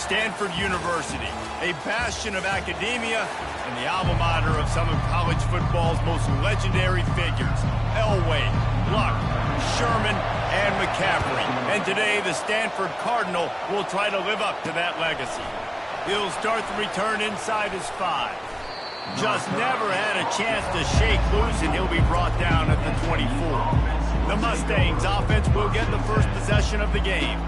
Stanford University, a bastion of academia and the alma mater of some of college football's most legendary figures, Elway, Luck, Sherman, and McCaffrey. And today, the Stanford Cardinal will try to live up to that legacy. He'll start the return inside his 5. Just never had a chance to shake loose, and he'll be brought down at the 24. The Mustangs offense will get the first possession of the game.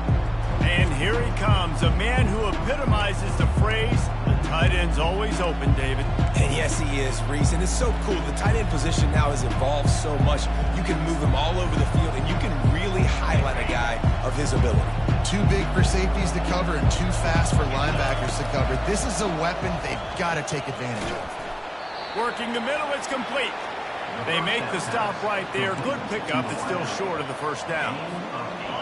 And here he comes, a man who epitomizes the phrase, the tight end's always open, David. And yes, he is, Reese. And it's so cool. The tight end position now has evolved so much. You can move him all over the field, and you can really highlight a guy of his ability. Too big for safeties to cover and too fast for linebackers to cover. This is a weapon they've got to take advantage of. Working the middle, it's complete. They make the stop right there. Good pickup. It's still short of the first down.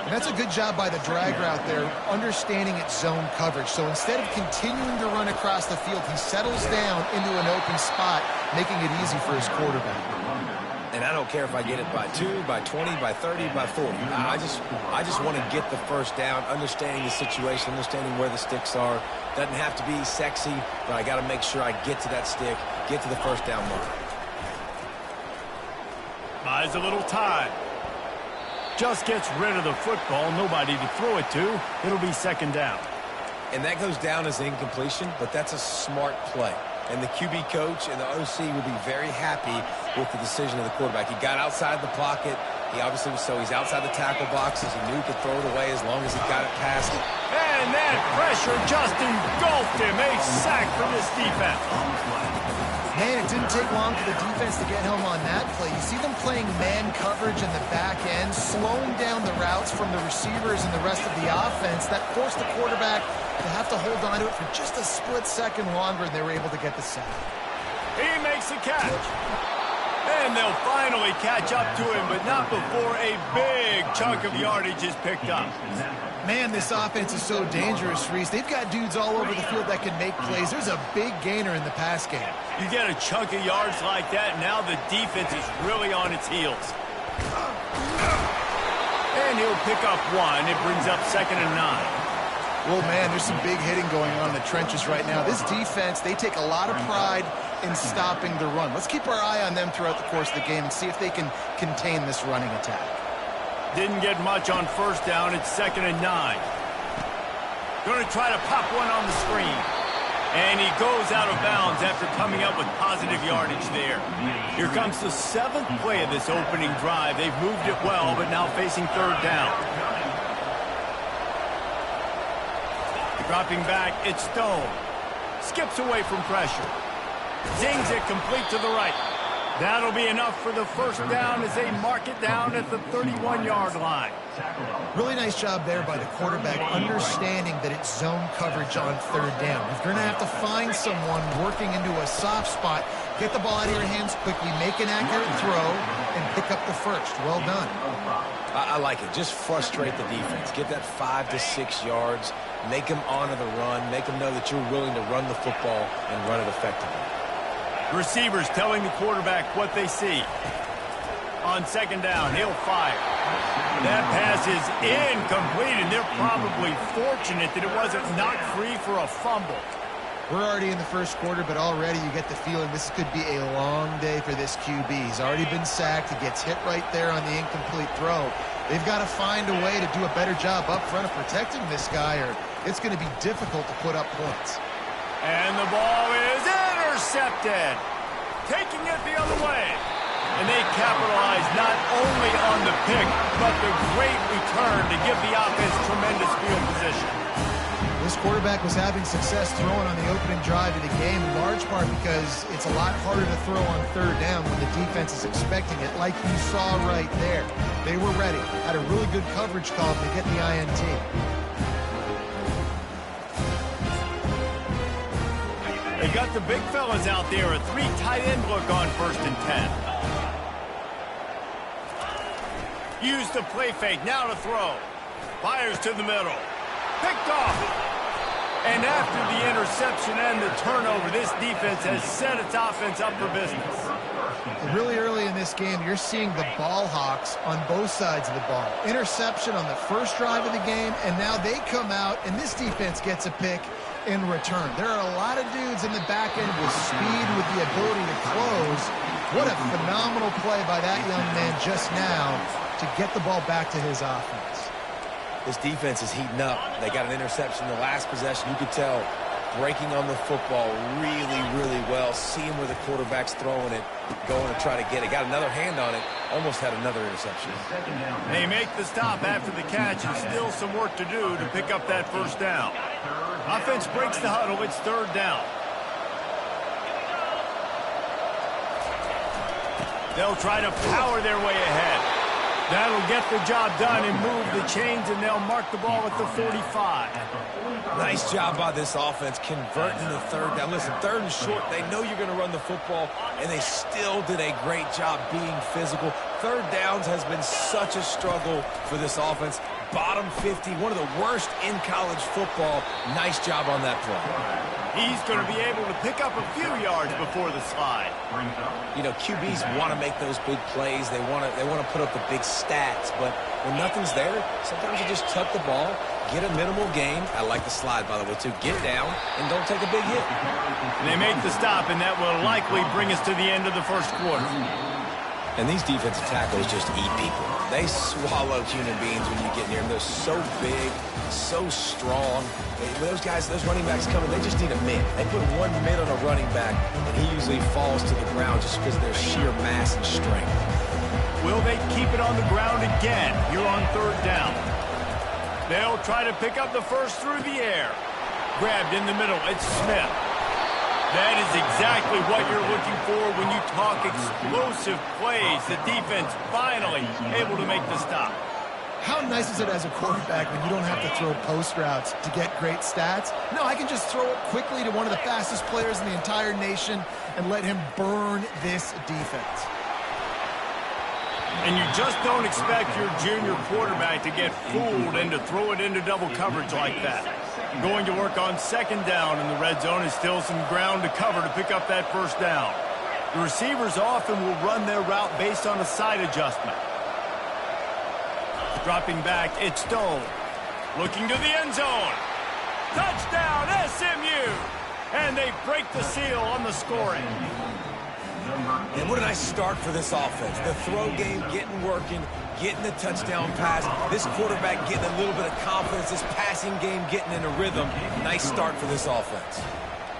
And that's a good job by the drag route there, understanding its zone coverage. So instead of continuing to run across the field, he settles down into an open spot, making it easy for his quarterback. And I don't care if I get it by 2, by 20, by 30, by 40. I just want to get the first down, understanding the situation, understanding where the sticks are. Doesn't have to be sexy, but I got to make sure I get to that stick, get to the first down mark. Buys a little time. Just gets rid of the football. Nobody to throw it to. It'll be second down. And that goes down as incompletion, but that's a smart play. And the QB coach and the OC will be very happy with the decision of the quarterback. He got outside the pocket. He obviously was he's outside the tackle boxes. He knew he could throw it away as long as he got it past it. And that pressure just engulfed him. A sack for this defense. Man, it didn't take long for the defense to get home on that play. You see them playing man coverage in the back end, slowing down the routes from the receivers and the rest of the offense. That forced the quarterback to have to hold on to it for just a split second longer, and they were able to get the sack. He makes a catch. And they'll finally catch up to him, but not before a big chunk of yardage is picked up. Man, this offense is so dangerous, Reese. They've got dudes all over the field that can make plays. There's a big gainer in the pass game. You get a chunk of yards like that, and now the defense is really on its heels. And he'll pick up 1. It brings up 2nd and 9. Well, man, there's some big hitting going on in the trenches right now. This defense, they take a lot of pride in stopping the run. Let's keep our eye on them throughout the course of the game and see if they can contain this running attack. Didn't get much on first down. It's 2nd and 9. Going to try to pop one on the screen. And he goes out of bounds after coming up with positive yardage there. Here comes the 7th play of this opening drive. They've moved it well, but now facing 3rd down. Dropping back, it's Stone. Skips away from pressure. Zings it complete to the right. That'll be enough for the first down as they mark it down at the 31-yard line. Really nice job there by the quarterback, understanding that it's zone coverage on 3rd down. If you're going to have to find someone working into a soft spot, get the ball out of your hands quickly, make an accurate throw, and pick up the first. Well done. I like it. Just frustrate the defense. Give that 5 to 6 yards. Make them honor the run. Make them know that you're willing to run the football and run it effectively. Receivers telling the quarterback what they see. On 2nd down, he'll fire. That pass is incomplete, and they're probably fortunate that it wasn't knocked free for a fumble. We're already in the first quarter, but already you get the feeling this could be a long day for this QB. He's already been sacked. He gets hit right there on the incomplete throw. They've got to find a way to do a better job up front of protecting this guy, or it's going to be difficult to put up points. And the ball is intercepted. Taking it the other way. And they capitalize not only on the pick, but the great return to give the offense tremendous field position. This quarterback was having success throwing on the opening drive of the game, in large part because it's a lot harder to throw on 3rd down when the defense is expecting it, like you saw right there. They were ready, had a really good coverage call to get the INT. They got the big fellas out there, a 3 tight end look on 1st and 10. Use the play fake, now to throw. Fires to the middle. Picked off. And after the interception and the turnover, this defense has set its offense up for business. Really early in this game, you're seeing the ball hawks on both sides of the ball. Interception on the first drive of the game, and now they come out, and this defense gets a pick in return. There are a lot of dudes in the back end with speed, with the ability to close. What a phenomenal play by that young man just now to get the ball back to his offense. This defense is heating up. They got an interception the last possession. You could tell breaking on the football really, really well, seeing where the quarterback's throwing it, going to try to get it. Got another hand on it, almost had another interception. They make the stop after the catch, and still some work to do to pick up that first down. Offense breaks the huddle. It's third down. They'll try to power their way ahead. That'll get the job done and move the chains, and they'll mark the ball at the 45. Nice job by this offense converting the third down. Listen, third and short, they know you're going to run the football, and they still did a great job being physical. Third downs has been such a struggle for this offense. Bottom 50, one of the worst in college football. Nice job on that play. He's going to be able to pick up a few yards before the slide. You know, QBs want to make those big plays. They want to put up the big stats, but when nothing's there, sometimes you just tuck the ball, get a minimal gain. I like the slide, by the way, too. Get down and don't take a big hit. And they make the stop, and that will likely bring us to the end of the first quarter. And these defensive tackles just eat people. They swallow human beings when you get near them. They're so big, so strong. Those guys, those running backs coming, they just need a mid. They put one mid on a running back, and he usually falls to the ground just because of their sheer mass and strength. Will they keep it on the ground again here on third down? They'll try to pick up the first through the air. Grabbed in the middle. It's Smith. That is exactly what you're looking for when you talk explosive plays. The defense finally able to make the stop. How nice is it as a quarterback when you don't have to throw post routes to get great stats? No, I can just throw it quickly to one of the fastest players in the entire nation and let him burn this defense. And you just don't expect your junior quarterback to get fooled and to throw it into double coverage like that. Going to work on second down in the red zone is still some ground to cover to pick up that first down. The receivers often will run their route based on a side adjustment. Dropping back, it's Stone. Looking to the end zone. Touchdown, SMU! And they break the seal on the scoring. And what a nice start for this offense. The throw game getting working, getting the touchdown pass. This quarterback getting a little bit of confidence. This passing game getting in a rhythm. Nice start for this offense.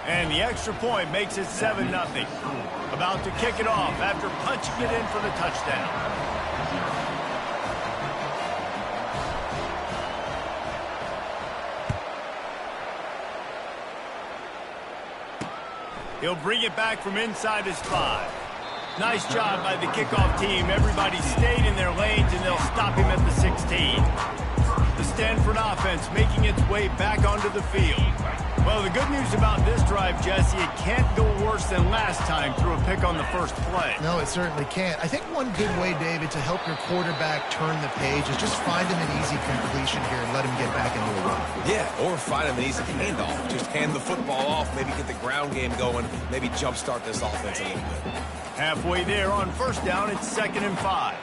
And the extra point makes it 7-0. About to kick it off after punching it in for the touchdown. He'll bring it back from inside his 5. Nice job by the kickoff team. Everybody stayed in their lanes, and they'll stop him at the 16. The Stanford offense making its way back onto the field. Well, the good news about this drive, Jesse, it can't go worse than last time through a pick on the first play. No, it certainly can't. I think one good way, David, to help your quarterback turn the page is just find him an easy completion here and let him get back into a run. Yeah, or find him an easy handoff. Just hand the football off, maybe get the ground game going, maybe jumpstart this offense a little bit. Halfway there on first down, it's 2nd and 5.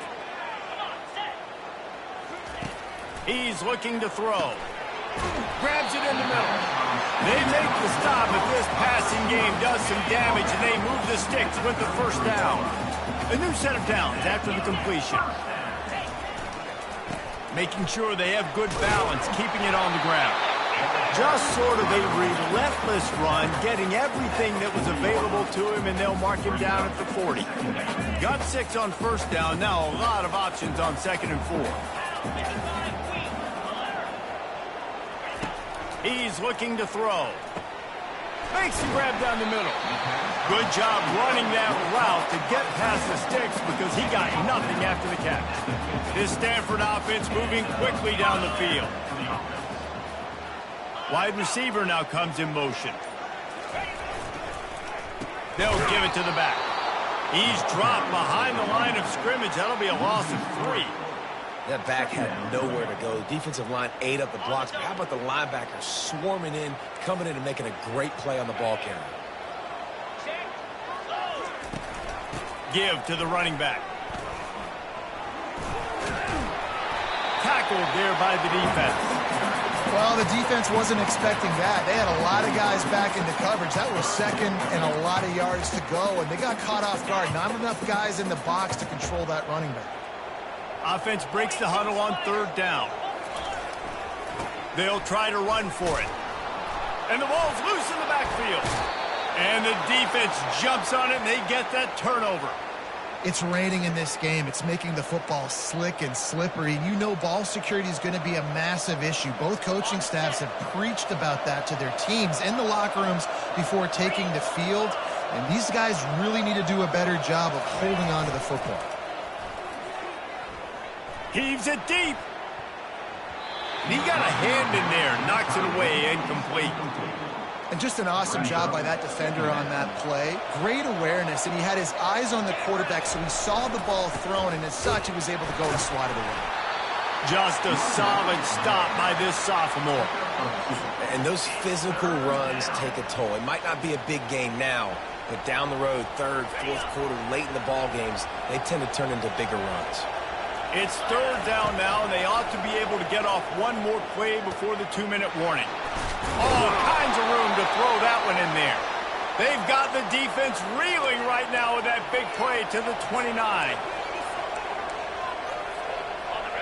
He's looking to throw. Grabs it in the middle. They make the stop, but this passing game does some damage, and they move the sticks with the first down. A new set of downs after the completion. Making sure they have good balance, keeping it on the ground. Just sort of a relentless run, getting everything that was available to him, and they'll mark him down at the 40. Got 6 on first down, now a lot of options on 2nd and 4. He's looking to throw. Makes the grab down the middle. Good job running that route to get past the sticks because he got nothing after the catch. This Stanford offense moving quickly down the field. Wide receiver now comes in motion. They'll give it to the back. He's dropped behind the line of scrimmage. That'll be a loss of 3. That back had nowhere to go. The defensive line ate up the blocks. But how about the linebacker swarming in, coming in and making a great play on the ball carrier? give to the running back. Tackled there by the defense. Well, the defense wasn't expecting that. They had a lot of guys back into coverage. That was second and a lot of yards to go, and they got caught off guard. Not enough guys in the box to control that running back. Offense breaks the huddle on third down. They'll try to run for it. And the ball's loose in the backfield. And the defense jumps on it, and they get that turnover. It's raining in this game. It's making the football slick and slippery. You know ball security is going to be a massive issue. Both coaching staffs have preached about that to their teams in the locker rooms before taking the field. And these guys really need to do a better job of holding on to the football. Heaves it deep. He got a hand in there, knocks it away, incomplete. And just an awesome job by that defender on that play. Great awareness, and he had his eyes on the quarterback, so he saw the ball thrown, and as such, he was able to go and swat it away. Just a solid stop by this sophomore. And those physical runs take a toll. It might not be a big game now, but down the road, third, fourth quarter, late in the ball games, they tend to turn into bigger runs. It's third down now, and they ought to be able to get off one more play before the 2-minute warning. All kinds of room to throw that one in there. They've got the defense reeling right now with that big play to the 29.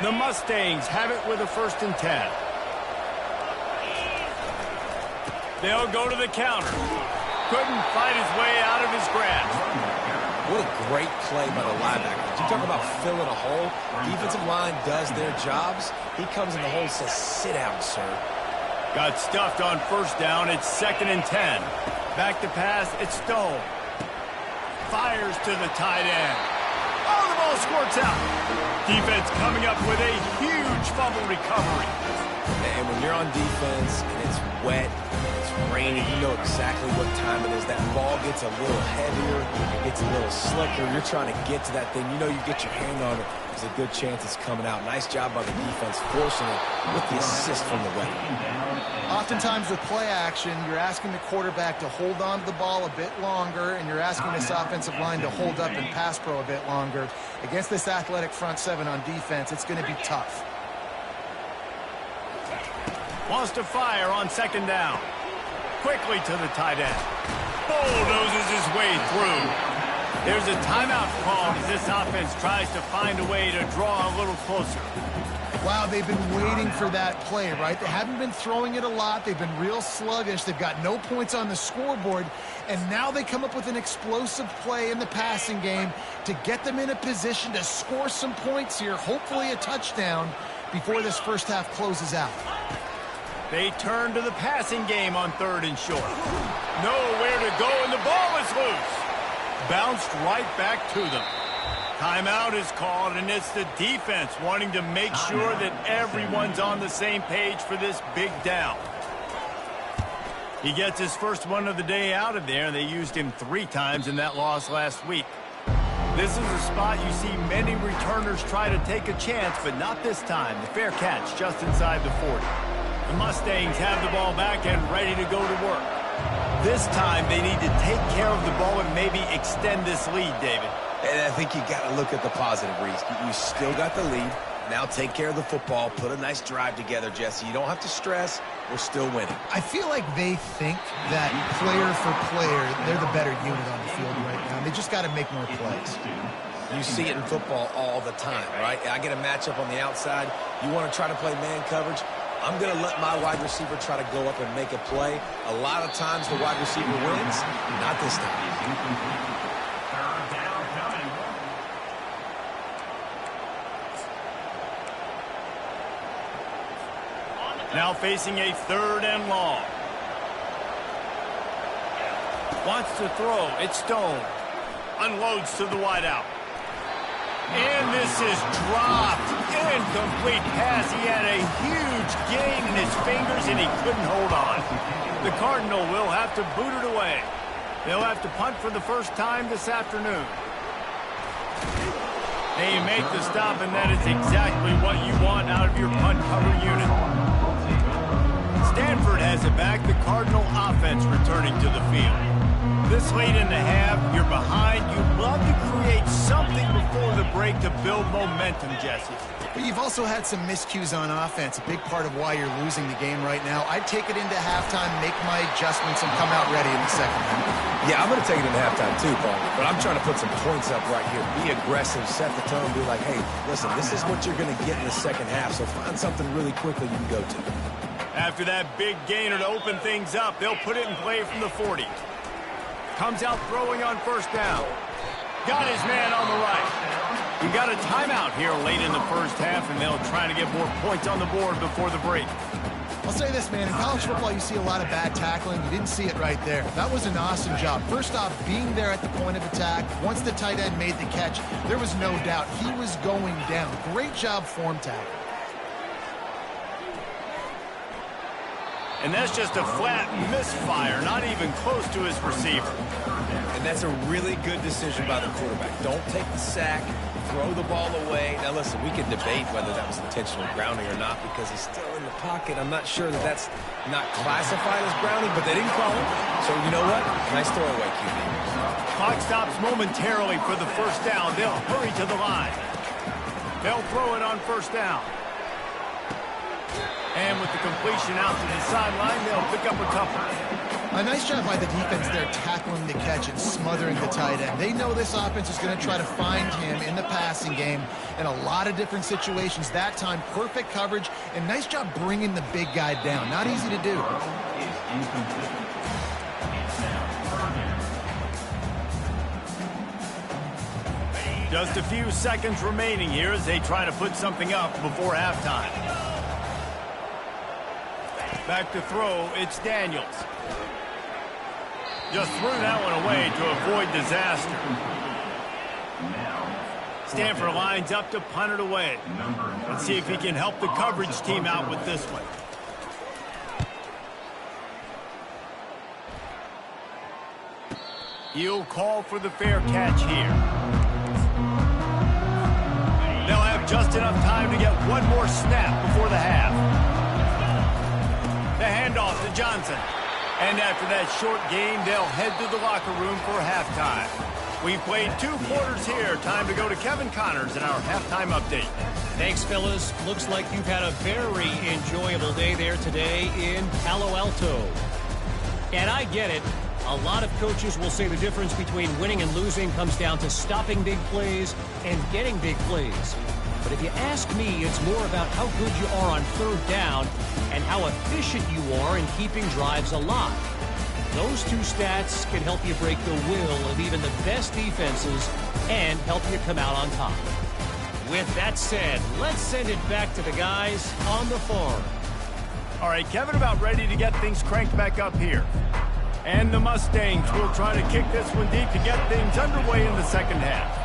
The Mustangs have it with a 1st and 10. They'll go to the counter. Couldn't fight his way out of his grasp. What a great play by the linebacker. You talk about filling a hole. Defensive line does their jobs. He comes in the hole and says, sit down, sir. Got stuffed on 1st down. It's 2nd and 10. Back to pass. It's Stone. Fires to the tight end. Oh, the ball squirts out. Defense coming up with a huge fumble recovery. And when you're on defense and it's wet, it's raining, you know exactly what time it is. That ball gets a little heavier, gets a little slicker. You're trying to get to that thing. You know you get your hand on it. There's a good chance it's coming out. Nice job by the defense forcing it with the assist from the wet. Oftentimes with play action, you're asking the quarterback to hold on to the ball a bit longer, and you're asking this offensive line to hold up and pass pro a bit longer. Against this athletic front seven on defense, it's going to be tough. Wants to fire on 2nd down. Quickly to the tight end. Bulldozes his way through. There's a timeout call as this offense tries to find a way to draw a little closer. Wow, they've been waiting for that play, right? They haven't been throwing it a lot. They've been real sluggish. They've got no points on the scoreboard. And now they come up with an explosive play in the passing game to get them in a position to score some points here, hopefully a touchdown, before this first half closes out. They turn to the passing game on 3rd and short. Nowhere to go, and the ball is loose. Bounced right back to them. Timeout is called, and it's the defense wanting to make sure that everyone's on the same page for this big down. He gets his first one of the day out of there, and they used him 3 times in that loss last week. This is a spot you see many returners try to take a chance, but not this time. The fair catch just inside the 40. The Mustangs have the ball back and ready to go to work. This time they need to take care of the ball and maybe extend this lead, David. And I think you got to look at the positive, Reese. You still got the lead. Now take care of the football. Put a nice drive together, Jesse. You don't have to stress. We're still winning. I feel like they think that player for player, they're the better unit on the field right now. They just got to make more plays. You see it in football all the time, right? I get a matchup on the outside. You want to try to play man coverage. I'm going to let my wide receiver try to go up and make a play. A lot of times the wide receiver wins. Not this time. Now facing a 3rd and long. Wants to throw. It's Stone. Unloads to the wideout. And this is dropped. Incomplete pass. He had a huge gain in his fingers, and he couldn't hold on. The Cardinal will have to boot it away. They'll have to punt for the first time this afternoon. They make the stop, and that is exactly what you want out of your punt cover unit. Stanford has it back. The Cardinal offense returning to the field. This late in the half, you're behind. You'd love to create something before the break to build momentum, Jesse. But you've also had some miscues on offense, a big part of why you're losing the game right now. I'd take it into halftime, make my adjustments, and come out ready in the second half. Yeah, I'm going to take it into halftime too, Paul. But I'm trying to put some points up right here. Be aggressive, set the tone, be like, hey, listen, this is what you're going to get in the second half, so find something really quickly you can go to. After that big gainer to open things up, they'll put it in play from the 40. Comes out throwing on first down. Got his man on the right. We got a timeout here late in the first half, and they'll try to get more points on the board before the break. I'll say this, man. In college football, you see a lot of bad tackling. You didn't see it right there. That was an awesome job. First off, being there at the point of attack. Once the tight end made the catch, there was no doubt he was going down. Great job form tackle. And that's just a flat misfire, not even close to his receiver. And that's a really good decision by the quarterback. Don't take the sack, throw the ball away. Now, listen, we can debate whether that was intentional grounding or not because he's still in the pocket. I'm not sure that that's not classified as grounding, but they didn't call it. So, you know what? Nice throwaway, QB. Clock stops momentarily for the first down. They'll hurry to the line. They'll throw it on first down. And with the completion out to the sideline, they'll pick up a couple. A nice job by the defense there tackling the catch and smothering the tight end. They know this offense is going to try to find him in the passing game in a lot of different situations. That time, perfect coverage, and nice job bringing the big guy down. Not easy to do. Just a few seconds remaining here as they try to put something up before halftime. Back to throw, it's Daniels. Just threw that one away to avoid disaster. Stanford lines up to punt it away. Let's see if he can help the coverage team out with this one. He'll call for the fair catch here. They'll have just enough time to get one more snap before the half. The handoff to Johnson. And after that short game, they'll head to the locker room for halftime. We've played 2 quarters here. Time to go to Kevin Connors in our halftime update. Thanks, fellas. Looks like you've had a very enjoyable day there today in Palo Alto. And I get it. A lot of coaches will say the difference between winning and losing comes down to stopping big plays and getting big plays. But if you ask me, it's more about how good you are on third down and how efficient you are in keeping drives alive. Those 2 stats can help you break the will of even the best defenses and help you come out on top. With that said, let's send it back to the guys on the farm. All right, Kevin about ready to get things cranked back up here. And the Mustangs will try to kick this one deep to get things underway in the second half.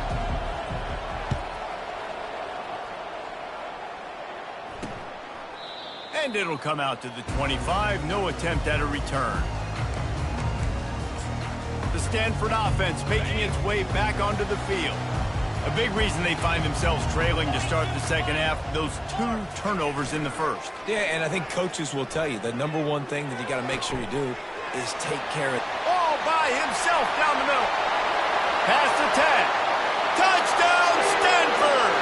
And it'll come out to the 25. No attempt at a return. The Stanford offense making its way back onto the field. A big reason they find themselves trailing to start the second half, those 2 turnovers in the first. Yeah, and I think coaches will tell you the number one thing that you got to make sure you do is take care of it. All by himself down the middle. Pass to Ted. Touchdown, Stanford!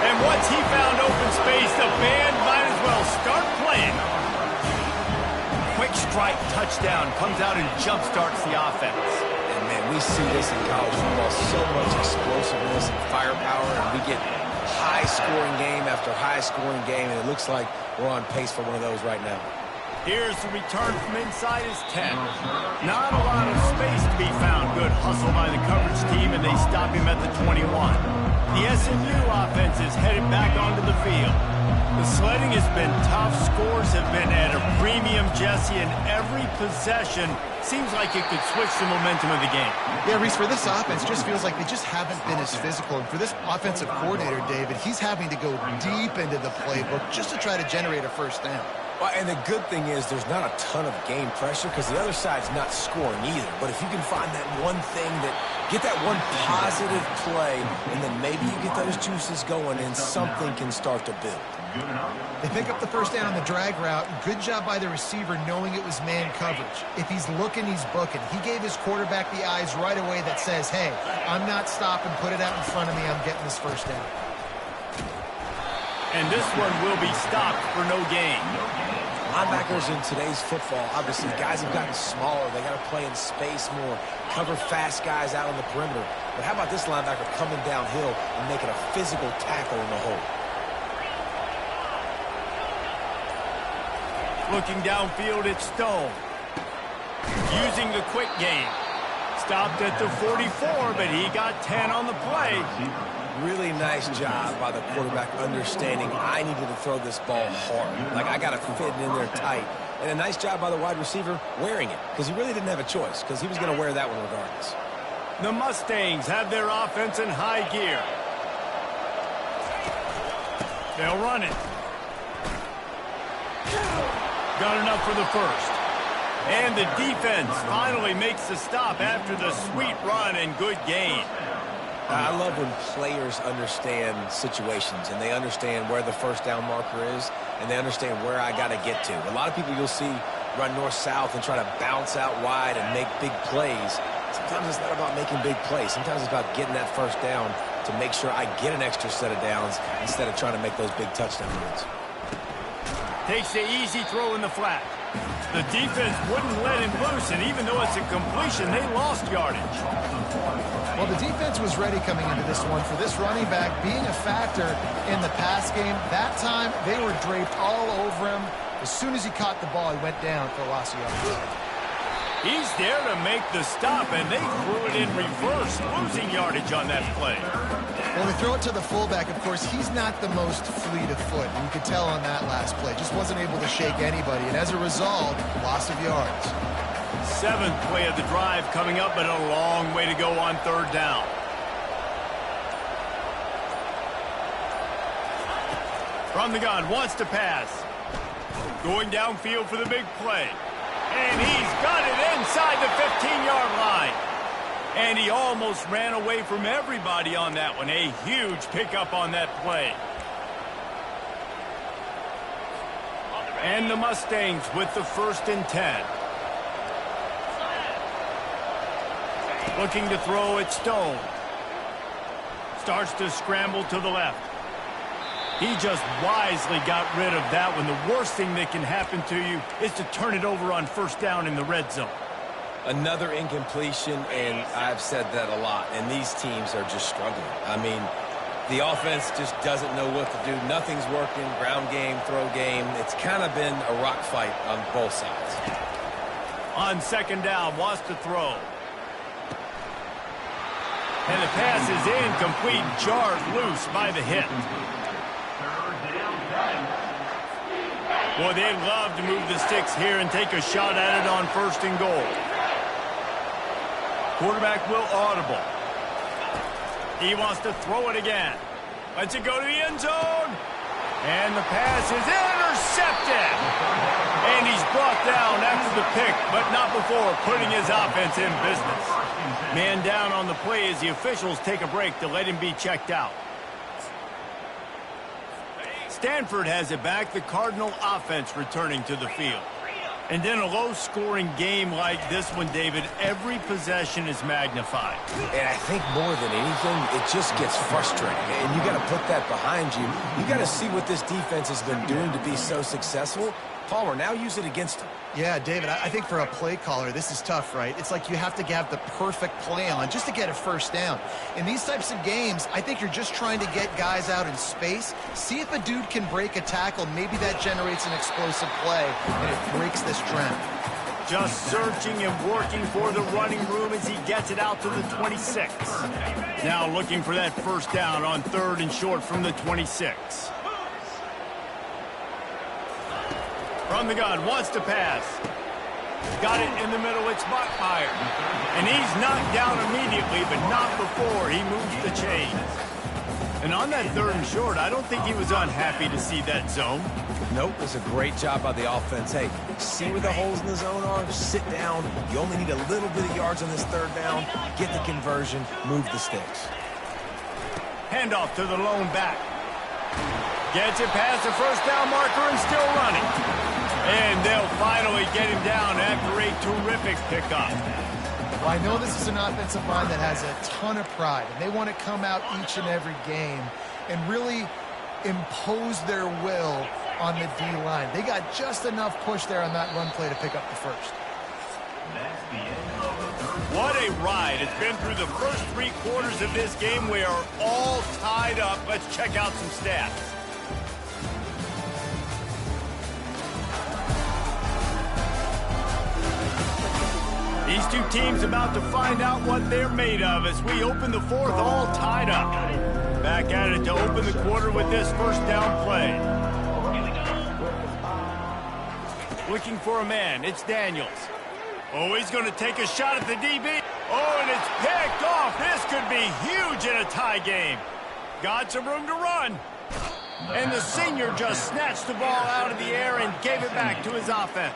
And once he found open space, the band might as well start playing. Quick strike touchdown comes out and jump-starts the offense. And, man, we see this in college football, so much explosiveness and firepower, and we get high-scoring game after high-scoring game, and it looks like we're on pace for one of those right now. Here's the return from inside his 10. Not a lot of space to be found. Good hustle by the coverage team, and they stop him at the 21. The SMU offense is headed back onto the field. The sledding has been tough. Scores have been at a premium, Jesse, and every possession seems like it could switch the momentum of the game. Yeah, Reese, for this offense, just feels like they just haven't been as physical. And for this offensive coordinator, David, he's having to go deep into the playbook just to try to generate a first down. Well, and the good thing is there's not a ton of game pressure because the other side's not scoring either. But if you can find that one thing get that one positive play, and then maybe you get those juices going and something can start to build. They pick up the first down on the drag route. Good job by the receiver knowing it was man coverage. If he's looking, he's booking. He gave his quarterback the eyes right away that says, hey, I'm not stopping. Put it out in front of me. I'm getting this first down. And this one will be stopped for no gain. Linebackers in today's football, obviously, guys have gotten smaller. They got to play in space more, cover fast guys out on the perimeter. But how about this linebacker coming downhill and making a physical tackle in the hole? Looking downfield, it's Stone. Using the quick game. Stopped at the 44, but he got 10 on the play. Really nice job by the quarterback understanding I needed to throw this ball hard. Like, I got to fit it in there tight. And a nice job by the wide receiver wearing it, because he really didn't have a choice, because he was going to wear that one regardless. The Mustangs have their offense in high gear. They'll run it. Got enough for the first. And the defense finally makes the stop after the sweet run and good gain. I love when players understand situations and they understand where the first down marker is and they understand where I got to get to. A lot of people you'll see run north-south and try to bounce out wide and make big plays. Sometimes it's not about making big plays. Sometimes it's about getting that first down to make sure I get an extra set of downs instead of trying to make those big touchdown runs. Takes the easy throw in the flat. The defense wouldn't let him loose, and even though it's a completion, they lost yardage. Well, the defense was ready coming into this one for this running back being a factor in the pass game. That time, they were draped all over him. As soon as he caught the ball, he went down for a loss of yards. He's there to make the stop, and they threw it in reverse, losing yardage on that play. Well, they throw it to the fullback. Of course, he's not the most fleet of foot. You could tell on that last play. Just wasn't able to shake anybody, and as a result, loss of yards. 7th play of the drive coming up, but a long way to go on 3rd down. From the gun, wants to pass. Going downfield for the big play. And he's got it inside the 15-yard line. And he almost ran away from everybody on that one. A huge pickup on that play. And the Mustangs with the 1st and 10. Looking to throw it, Stone. Starts to scramble to the left. He just wisely got rid of that one. The worst thing that can happen to you is to turn it over on 1st down in the red zone. Another incompletion, and I've said that a lot, and these teams are just struggling. I mean, the offense just doesn't know what to do. Nothing's working, ground game, throw game. It's kind of been a rock fight on both sides. On 2nd down, wants to throw. And the pass is incomplete, jarred loose by the hit. Boy, they'd love to move the sticks here and take a shot at it on 1st and goal. Quarterback will audible. He wants to throw it again. Lets it go to the end zone. And the pass is intercepted. And he's brought down after the pick, but not before putting his offense in business. Man down on the play as the officials take a break to let him be checked out. Stanford has it back, the Cardinal offense returning to the field. And in a low-scoring game like this one, David, every possession is magnified. And I think more than anything, it just gets frustrating. And you got to put that behind you. You got to see what this defense has been doing to be so successful. Palmer, now use it against him. Yeah, David, I think for a play caller, this is tough, right? It's like you have to have the perfect play on just to get a 1st down. In these types of games, I think you're just trying to get guys out in space. See if a dude can break a tackle. Maybe that generates an explosive play, and it breaks this trend. Just searching and working for the running room as he gets it out to the 26. Now looking for that 1st down on 3rd and short from the 26. From the gun, wants to pass. Got it in the middle, it's Bachmeier. And he's knocked down immediately, but not before he moves the chains. And on that 3rd and short, I don't think he was unhappy to see that zone. Nope, it was a great job by the offense. Hey, see where the holes in the zone are, sit down. You only need a little bit of yards on this 3rd down. Get the conversion, move the sticks. Handoff to the lone back. Gets it past the first down marker and still running. And they'll finally get him down after a terrific pickup. Well, I know this is an offensive line that has a ton of pride, and they want to come out each and every game and really impose their will on the D-line. They got just enough push there on that run play to pick up the first. What a ride. It's been through the first 3 quarters of this game. We are all tied up. Let's check out some stats. These two teams about to find out what they're made of as we open the fourth all tied up. Back at it to open the quarter with this first down play. Looking for a man. It's Daniels. Oh, he's going to take a shot at the DB. Oh, and it's picked off. This could be huge in a tie game. Got some room to run. And the senior just snatched the ball out of the air and gave it back to his offense.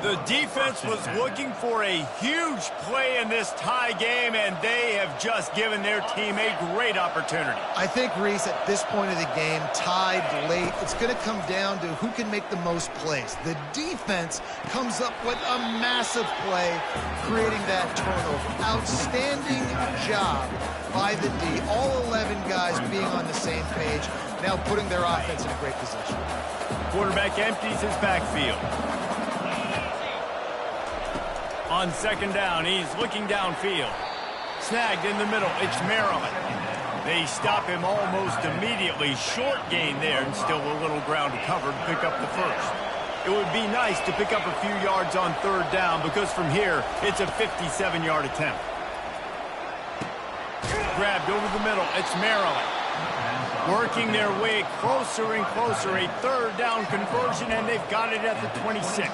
The defense was looking for a huge play in this tie game, and they have just given their team a great opportunity. I think, Reese, at this point of the game, tied late, it's going to come down to who can make the most plays. The defense comes up with a massive play, creating that turnover. Outstanding job by the D. All 11 guys being on the same page, now putting their offense in a great position. Quarterback empties his backfield. On second down, he's looking downfield. Snagged in the middle, it's Maryland. They stop him almost immediately. Short gain there, and still a little ground to cover to pick up the first. It would be nice to pick up a few yards on third down, because from here, it's a 57-yard attempt. Grabbed over the middle, it's Maryland. Working their way closer and closer, a third down conversion, and they've got it at the 26.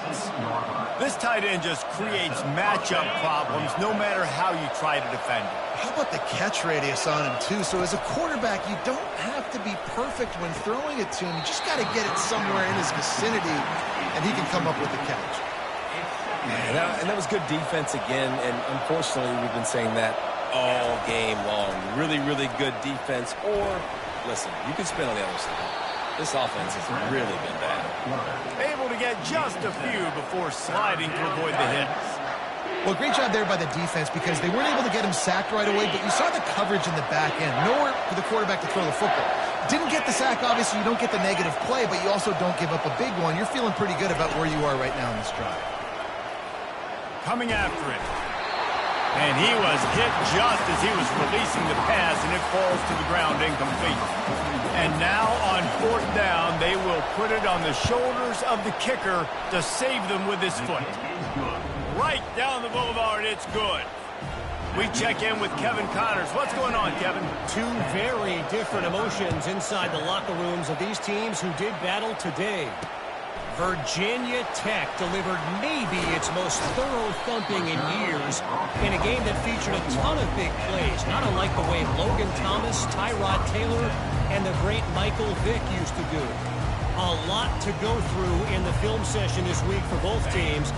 This tight end just creates matchup problems no matter how you try to defend it. How about the catch radius on him, too? So as a quarterback, you don't have to be perfect when throwing it to him. You just got to get it somewhere in his vicinity, and he can come up with the catch. Yeah, and that was good defense again, and unfortunately, we've been saying that all game long. Really, really good defense, or... listen, you can spin on the other side. This offense has really been bad. Able to get just a few before sliding to avoid the hits. Well, great job there by the defense because they weren't able to get him sacked right away, but you saw the coverage in the back end. Nowhere for the quarterback to throw the football. Didn't get the sack, obviously. You don't get the negative play, but you also don't give up a big one. You're feeling pretty good about where you are right now in this drive. Coming after it. And he was hit just as he was releasing the pass, and it falls to the ground incomplete. And now on fourth down, they will put it on the shoulders of the kicker to save them with his foot. Right down the boulevard, it's good. We check in with Kevin Connors. What's going on, Kevin? Two very different emotions inside the locker rooms of these teams who did battle today. Virginia Tech delivered maybe its most thorough thumping in years in a game that featured a ton of big plays, not unlike the way Logan Thomas, Tyrod Taylor, and the great Michael Vick used to do. A lot to go through in the film session this week for both teams,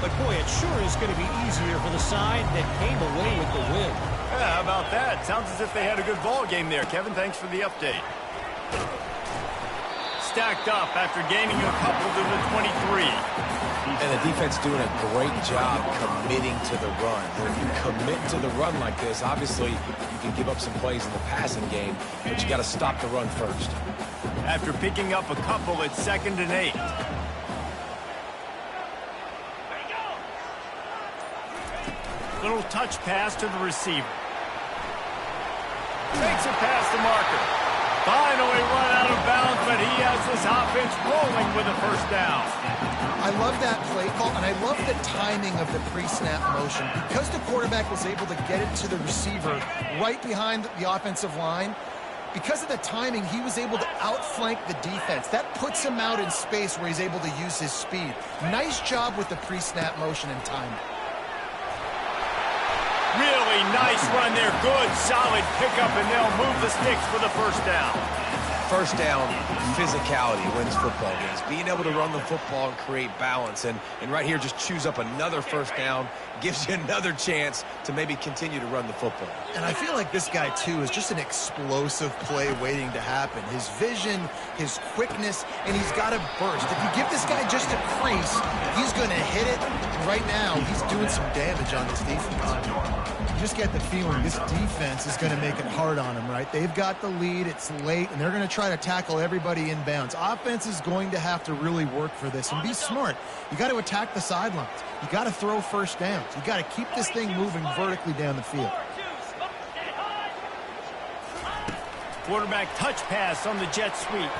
but boy, it sure is going to be easier for the side that came away with the win. Yeah, how about that? Sounds as if they had a good ball game there. Kevin, thanks for the update. Stacked up after gaining a couple to the 23. And the defense doing a great job committing to the run. When you commit to the run like this, obviously you can give up some plays in the passing game, but you got to stop the run first. After picking up a couple, it's 2nd and 8. Little touch pass to the receiver. Takes it past the marker. Finally run out of bounds, but he has this offense rolling with a first down. I love that play call, and I love the timing of the pre-snap motion. Because the quarterback was able to get it to the receiver right behind the offensive line, because of the timing, he was able to outflank the defense. That puts him out in space where he's able to use his speed. Nice job with the pre-snap motion and timing. Really nice run there. Good, solid pickup, and they'll move the sticks for the first down. First down, physicality wins football games. Being able to run the football and create balance. And right here, just choose up another first down, gives you another chance to maybe continue to run the football. And I feel like this guy, too, is just an explosive play waiting to happen. His vision, his quickness, and he's got a burst. If you give this guy just a crease, he's going to hit it. And right now, he's doing some damage on this defense. You just get the feeling this defense is going to make it hard on him, right? They've got the lead. It's late, and they're going to try to tackle everybody inbounds. Offense is going to have to really work for this and be smart. You got to attack the sidelines. You got to throw first downs. You got to keep this thing moving vertically down the field. Quarterback touch pass on the jet sweep.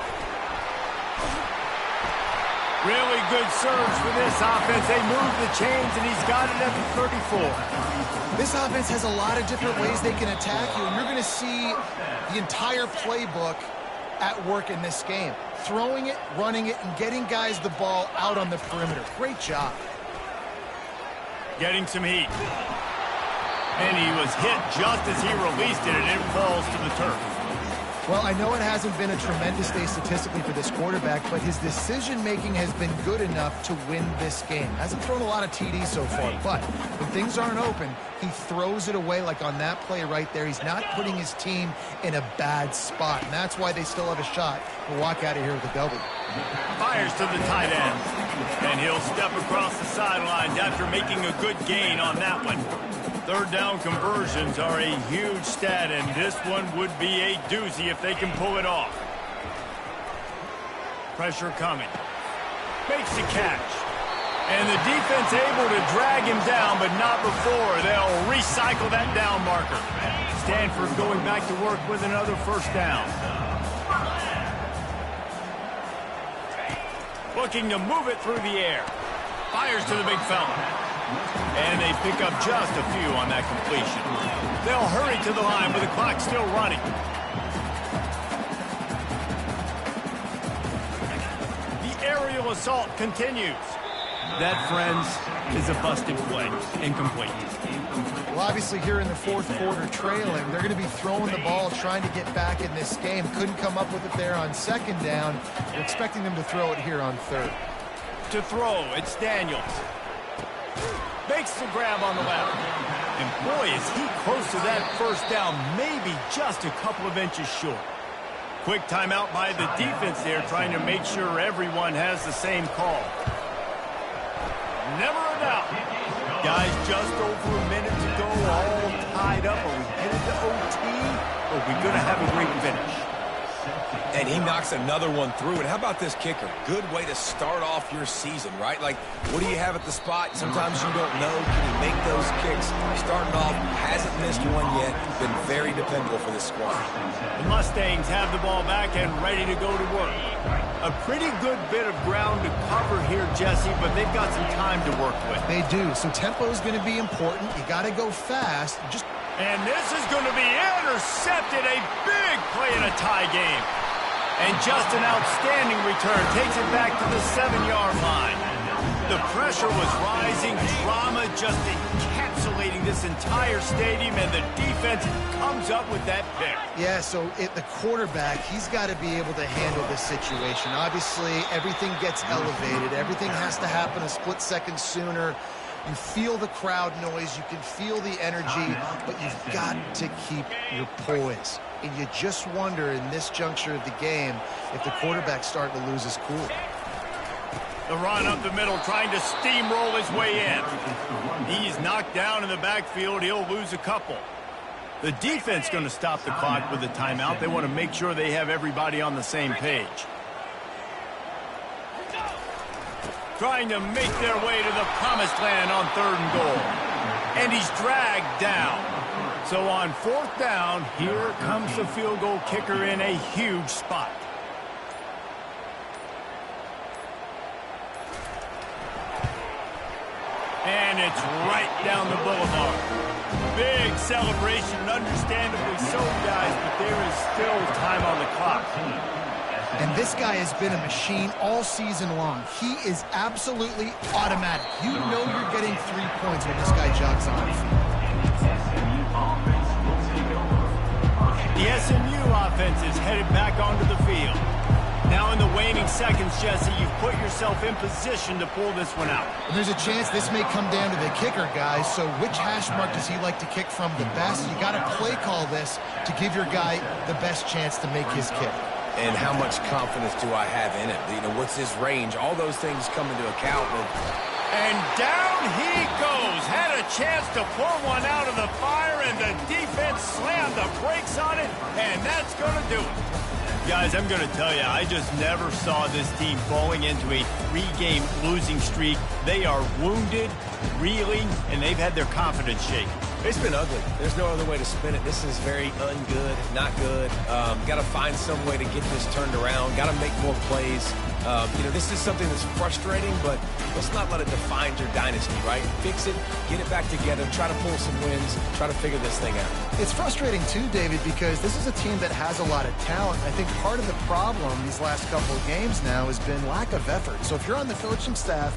Really good surge for this offense. They move the chains, and he's got it at the 34. This offense has a lot of different ways they can attack you, and you're going to see the entire playbook at work in this game. Throwing it, running it, and getting guys the ball out on the perimeter. Great job. Getting some heat. And he was hit just as he released it, and it falls to the turf. Well, I know it hasn't been a tremendous day statistically for this quarterback, but his decision-making has been good enough to win this game. Hasn't thrown a lot of TDs so far, but when things aren't open, he throws it away like on that play right there. He's not putting his team in a bad spot, and that's why they still have a shot to walk out of here with a W. Fires to the tight end, and he'll step across the sidelines after making a good gain on that one. Third down conversions are a huge stat, and this one would be a doozy if they can pull it off. Pressure coming. Makes the catch. And the defense able to drag him down, but not before. They'll recycle that down marker. Stanford going back to work with another first down. Looking to move it through the air. Fires to the big fella. And they pick up just a few on that completion. They'll hurry to the line with the clock still running. The aerial assault continues. That, friends, is a busted play. Incomplete. Well, obviously here in the fourth quarter trailing, they're going to be throwing the ball, trying to get back in this game. Couldn't come up with it there on second down. We're expecting them to throw it here on third. To throw, it's Daniels. Makes the grab on the left. And boy, is he close to that first down, maybe just a couple of inches short. Quick timeout by the defense there, trying to make sure everyone has the same call. Never a doubt. Guys, just over a minute to go, all tied up. Are we headed to OT? Or are we going to have a great finish? And he knocks another one through. And how about this kicker? Good way to start off your season, right? Like, what do you have at the spot? Sometimes you don't know. Can he make those kicks? Starting off, hasn't missed one yet. Been very dependable for this squad. The Mustangs have the ball back and ready to go to work. A pretty good bit of ground to cover here, Jesse, but they've got some time to work with. They do. So tempo is going to be important. You got to go fast. And this is going to be intercepted. A big play in a tie game. And just an outstanding return. Takes it back to the 7-yard line. The pressure was rising. Drama just encapsulating this entire stadium. And the defense comes up with that pick. Yeah, so the quarterback, he's got to be able to handle this situation. Obviously, everything gets elevated. Everything has to happen a split second sooner. You feel the crowd noise. You can feel the energy. But you've got to keep your poise. And you just wonder in this juncture of the game if the quarterback's starting to lose his cool. The run up the middle, trying to steamroll his way in. He's knocked down in the backfield. He'll lose a couple. The defense going to stop the clock with a timeout. They want to make sure they have everybody on the same page. Trying to make their way to the promised land on 3rd and goal. And he's dragged down. So on 4th down, here comes the field goal kicker in a huge spot. And it's right down the boulevard. Big celebration, understandably so, guys, but there is still time on the clock. And this guy has been a machine all season long. He is absolutely automatic. You know you're getting 3 points when this guy jogs on. The SMU offense is headed back onto the field. Now in the waning seconds, Jesse, you've put yourself in position to pull this one out. And there's a chance this may come down to the kicker, guys. So which hash mark does he like to kick from the best? You got to play call this to give your guy the best chance to make his kick. And how much confidence do I have in it? You know, what's his range? All those things come into account. And down he goes. Had a chance to pour one out of the fire, and the defense slammed the brakes on it, and that's going to do it. Guys, I'm going to tell you, I just never saw this team falling into a 3-game losing streak. They are wounded, reeling, and they've had their confidence shaken. It's been ugly. There's no other way to spin it. This is very ungood, not good. Got to find some way to get this turned around. Got to make more plays. You know, this is something that's frustrating, but let's not let it define your dynasty, right? Fix it, get it back together, try to pull some wins, try to figure this thing out. It's frustrating too, David, because this is a team that has a lot of talent. I think part of the problem these last couple of games now has been lack of effort. So if you're on the coaching staff,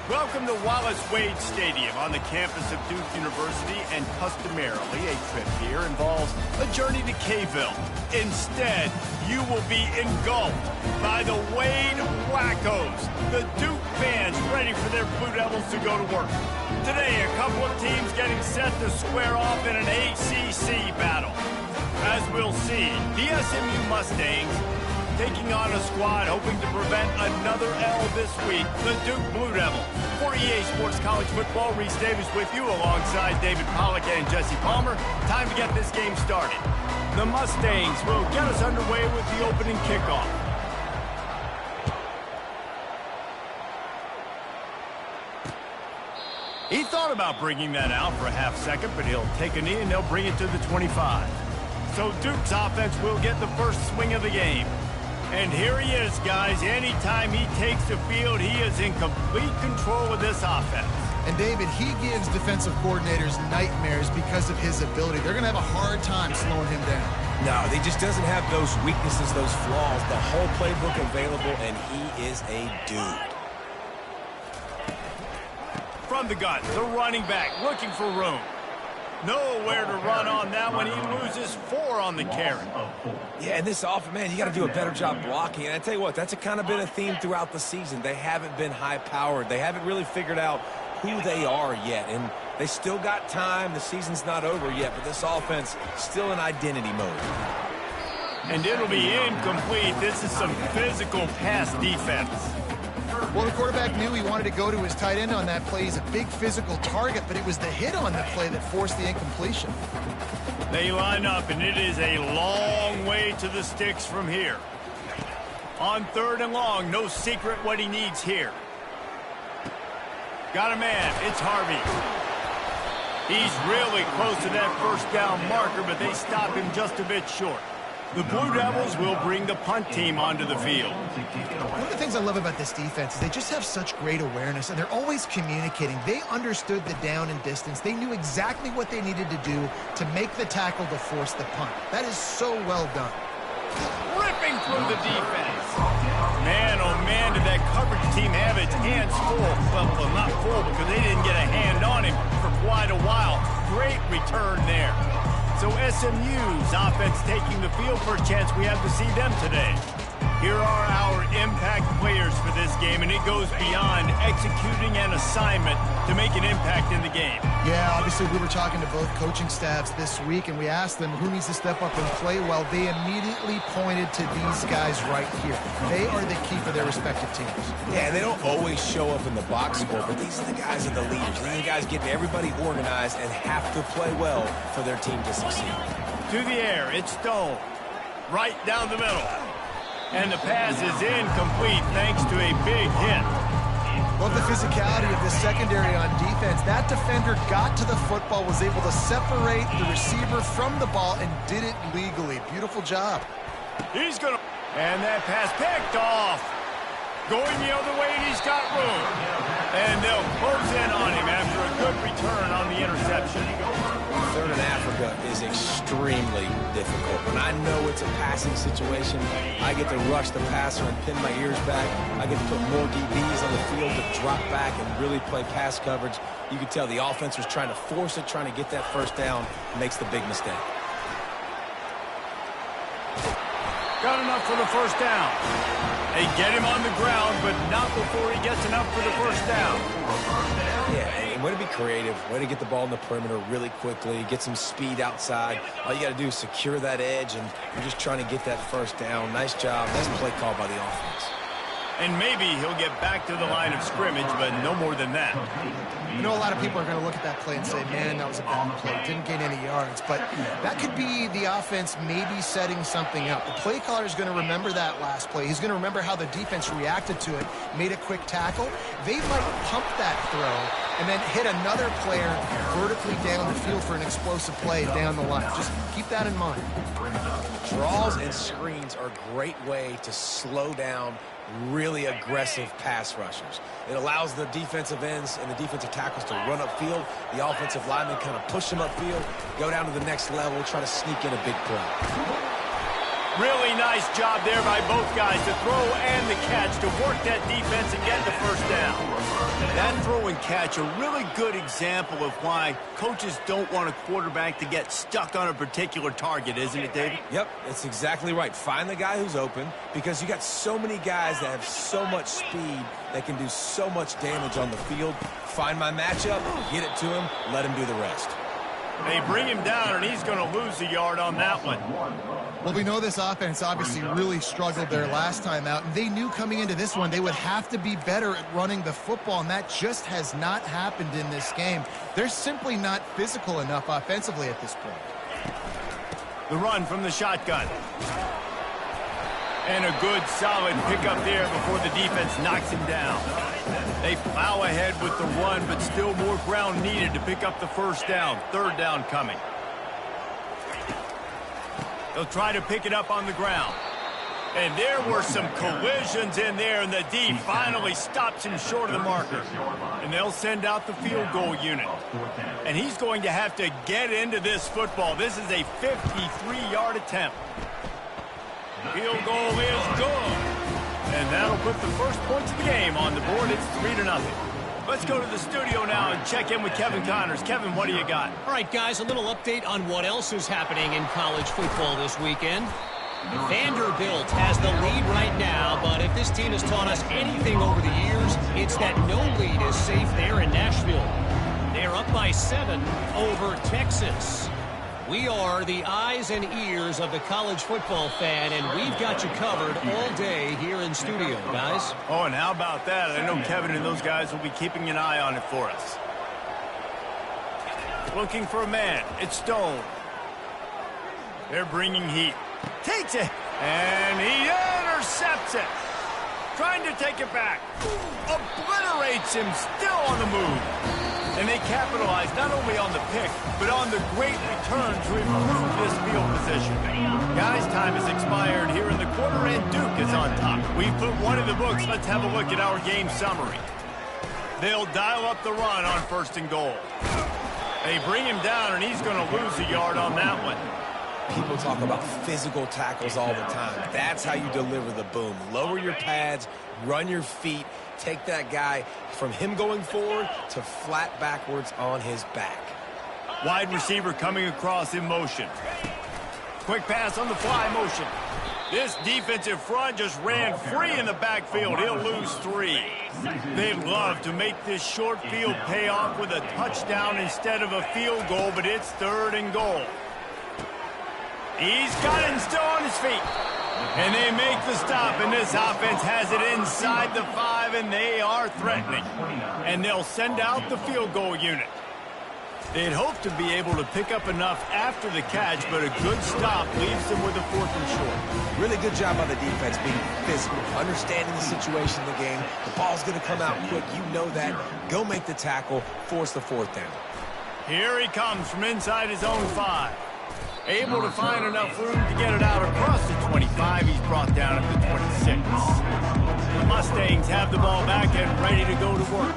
Welcome to Wallace Wade Stadium on the campus of Duke University, and customarily a trip here involves a journey to K-Ville. Instead, you will be engulfed by the Wade Wackos, the Duke fans ready for their Blue Devils to go to work. Today, a couple of teams getting set to square off in an ACC battle. As we'll see, the SMU Mustangs taking on a squad hoping to prevent another L this week, the Duke Blue Devils. For EA Sports College Football, Reese Davis with you alongside David Pollack and Jesse Palmer. Time to get this game started. The Mustangs will get us underway with the opening kickoff. He thought about bringing that out for a half second, but he'll take a knee and they'll bring it to the 25. So Duke's offense will get the first swing of the game. And here he is, guys. Anytime he takes the field, he is in complete control of this offense. And, David, he gives defensive coordinators nightmares because of his ability. They're going to have a hard time slowing him down. No, he just doesn't have those weaknesses, those flaws, the whole playbook available, and he is a dude. From the gun, the running back looking for room. Nowhere to run on that one. He loses 4 on the carry. Yeah, and this offense, man, you got to do a better job blocking. And I tell you what, that's kind of been a theme throughout the season. They haven't been high-powered. They haven't really figured out who they are yet. And they still got time. The season's not over yet, but this offense still in identity mode. And it'll be incomplete. This is some physical pass defense. Well, the quarterback knew he wanted to go to his tight end on that play. He's a big physical target, but it was the hit on the play that forced the incompletion. They line up, and it is a long way to the sticks from here. On 3rd and long, no secret what he needs here. Got a man. It's Harvey. He's really close to that first down marker, but they stop him just a bit short. The Blue Devils will bring the punt team onto the field. One of the things I love about this defense is they just have such great awareness, and they're always communicating. They understood the down and distance. They knew exactly what they needed to do to make the tackle to force the punt. That is so well done. Ripping through the defense. Man, oh man, did that coverage team have its hands full. Well, not full because they didn't get a hand on him for quite a while. Great return there. So SMU's offense taking the field. First chance we have to see them today. Here are our impact players for this game, and it goes beyond executing an assignment to make an impact in the game. Yeah, obviously we were talking to both coaching staffs this week, and we asked them who needs to step up and play well. They immediately pointed to these guys right here. They are the key for their respective teams. Yeah, they don't always show up in the box score, but these are the guys that are the leaders. These are the guys getting everybody organized and have to play well for their team to succeed. To the air, it's Stone. Right down the middle. And the pass is incomplete thanks to a big hit. Love the physicality of the secondary on defense. That defender got to the football, was able to separate the receiver from the ball, and did it legally. Beautiful job. He's going to... And that pass picked off. Going the other way, and he's got room. And they'll close in on him after a good return on the interception. 3rd and Africa is extremely difficult. When I know it's a passing situation, I get to rush the passer and pin my ears back. I get to put more DBs on the field to drop back and really play pass coverage. You can tell the offense was trying to force it, trying to get that first down, makes the big mistake. Got enough for the first down. They get him on the ground, but not before he gets enough for the first down. Yeah, and way to be creative, way to get the ball in the perimeter really quickly, get some speed outside. All you got to do is secure that edge, and you're just trying to get that first down. Nice job. Nice play call by the offense. And maybe he'll get back to the line of scrimmage, but no more than that. You know, a lot of people are going to look at that play and say, man, that was a bad play. Didn't gain any yards. But that could be the offense maybe setting something up. The play caller is going to remember that last play. He's going to remember how the defense reacted to it, made a quick tackle. They might pump that throw and then hit another player vertically down the field for an explosive play down the line. Just keep that in mind. Draws and screens are a great way to slow down really aggressive pass rushers. It allows the defensive ends and the defensive tackles to run upfield. The offensive linemen kind of push them upfield, go down to the next level, try to sneak in a big play. Really nice job there by both guys, the throw and the catch, to work that defense and get the first down. That throw and catch, a really good example of why coaches don't want a quarterback to get stuck on a particular target, isn't it, David? Yep, that's exactly right. Find the guy who's open, because you got so many guys that have so much speed that can do so much damage on the field. Find my matchup, get it to him, let him do the rest. They bring him down, and he's going to lose a yard on that one. Well, we know this offense obviously really struggled their last time out, and they knew coming into this one they would have to be better at running the football, and that just has not happened in this game. They're simply not physical enough offensively at this point. The run from the shotgun. And a good, solid pickup there before the defense knocks him down. They plow ahead with the run, but still more ground needed to pick up the first down. Third down coming. They'll try to pick it up on the ground. And there were some collisions in there, and the D finally stops him short of the marker. And they'll send out the field goal unit. And he's going to have to get into this football. This is a 53-yard attempt. Field goal is good. And that'll put the first points of the game on the board. It's 3-0. Let's go to the studio now and check in with Kevin Connors. Kevin, what do you got? All right, guys, a little update on what else is happening in college football this weekend. Vanderbilt has the lead right now, but if this team has taught us anything over the years, it's that no lead is safe there in Nashville. They're up by 7 over Texas. We are the eyes and ears of the college football fan, and we've got you covered all day here in studio, guys. Oh, and how about that? I know Kevin and those guys will be keeping an eye on it for us. Looking for a man. It's Stone. They're bringing heat. Takes it, and he intercepts it. Trying to take it back. Obliterates him, still on the move. And they capitalize not only on the pick, but on the great return to improve this field position. Guys, time has expired here in the quarter, and Duke is on top. We've put one in the books. Let's have a look at our game summary. They'll dial up the run on 1st and goal. They bring him down, and he's going to lose a yard on that one. People talk about physical tackles all the time. That's how you deliver the boom. Lower your pads, run your feet, take that guy from him going forward to flat backwards on his back. Wide receiver coming across in motion. Quick pass on the fly motion. This defensive front just ran free in the backfield. He'll lose 3. They'd love to make this short field pay off with a touchdown instead of a field goal, but it's 3rd and goal. He's got it and still on his feet. And they make the stop, and this offense has it inside the 5, and they are threatening. And they'll send out the field goal unit. They'd hope to be able to pick up enough after the catch, but a good stop leaves them with a 4th and short. Really good job by the defense being physical, understanding the situation in the game. The ball's going to come out quick. You know that. Go make the tackle, force the 4th down. Here he comes from inside his own 5. Able to find enough room to get it out across the 25. He's brought down at the 26. The Mustangs have the ball back and ready to go to work.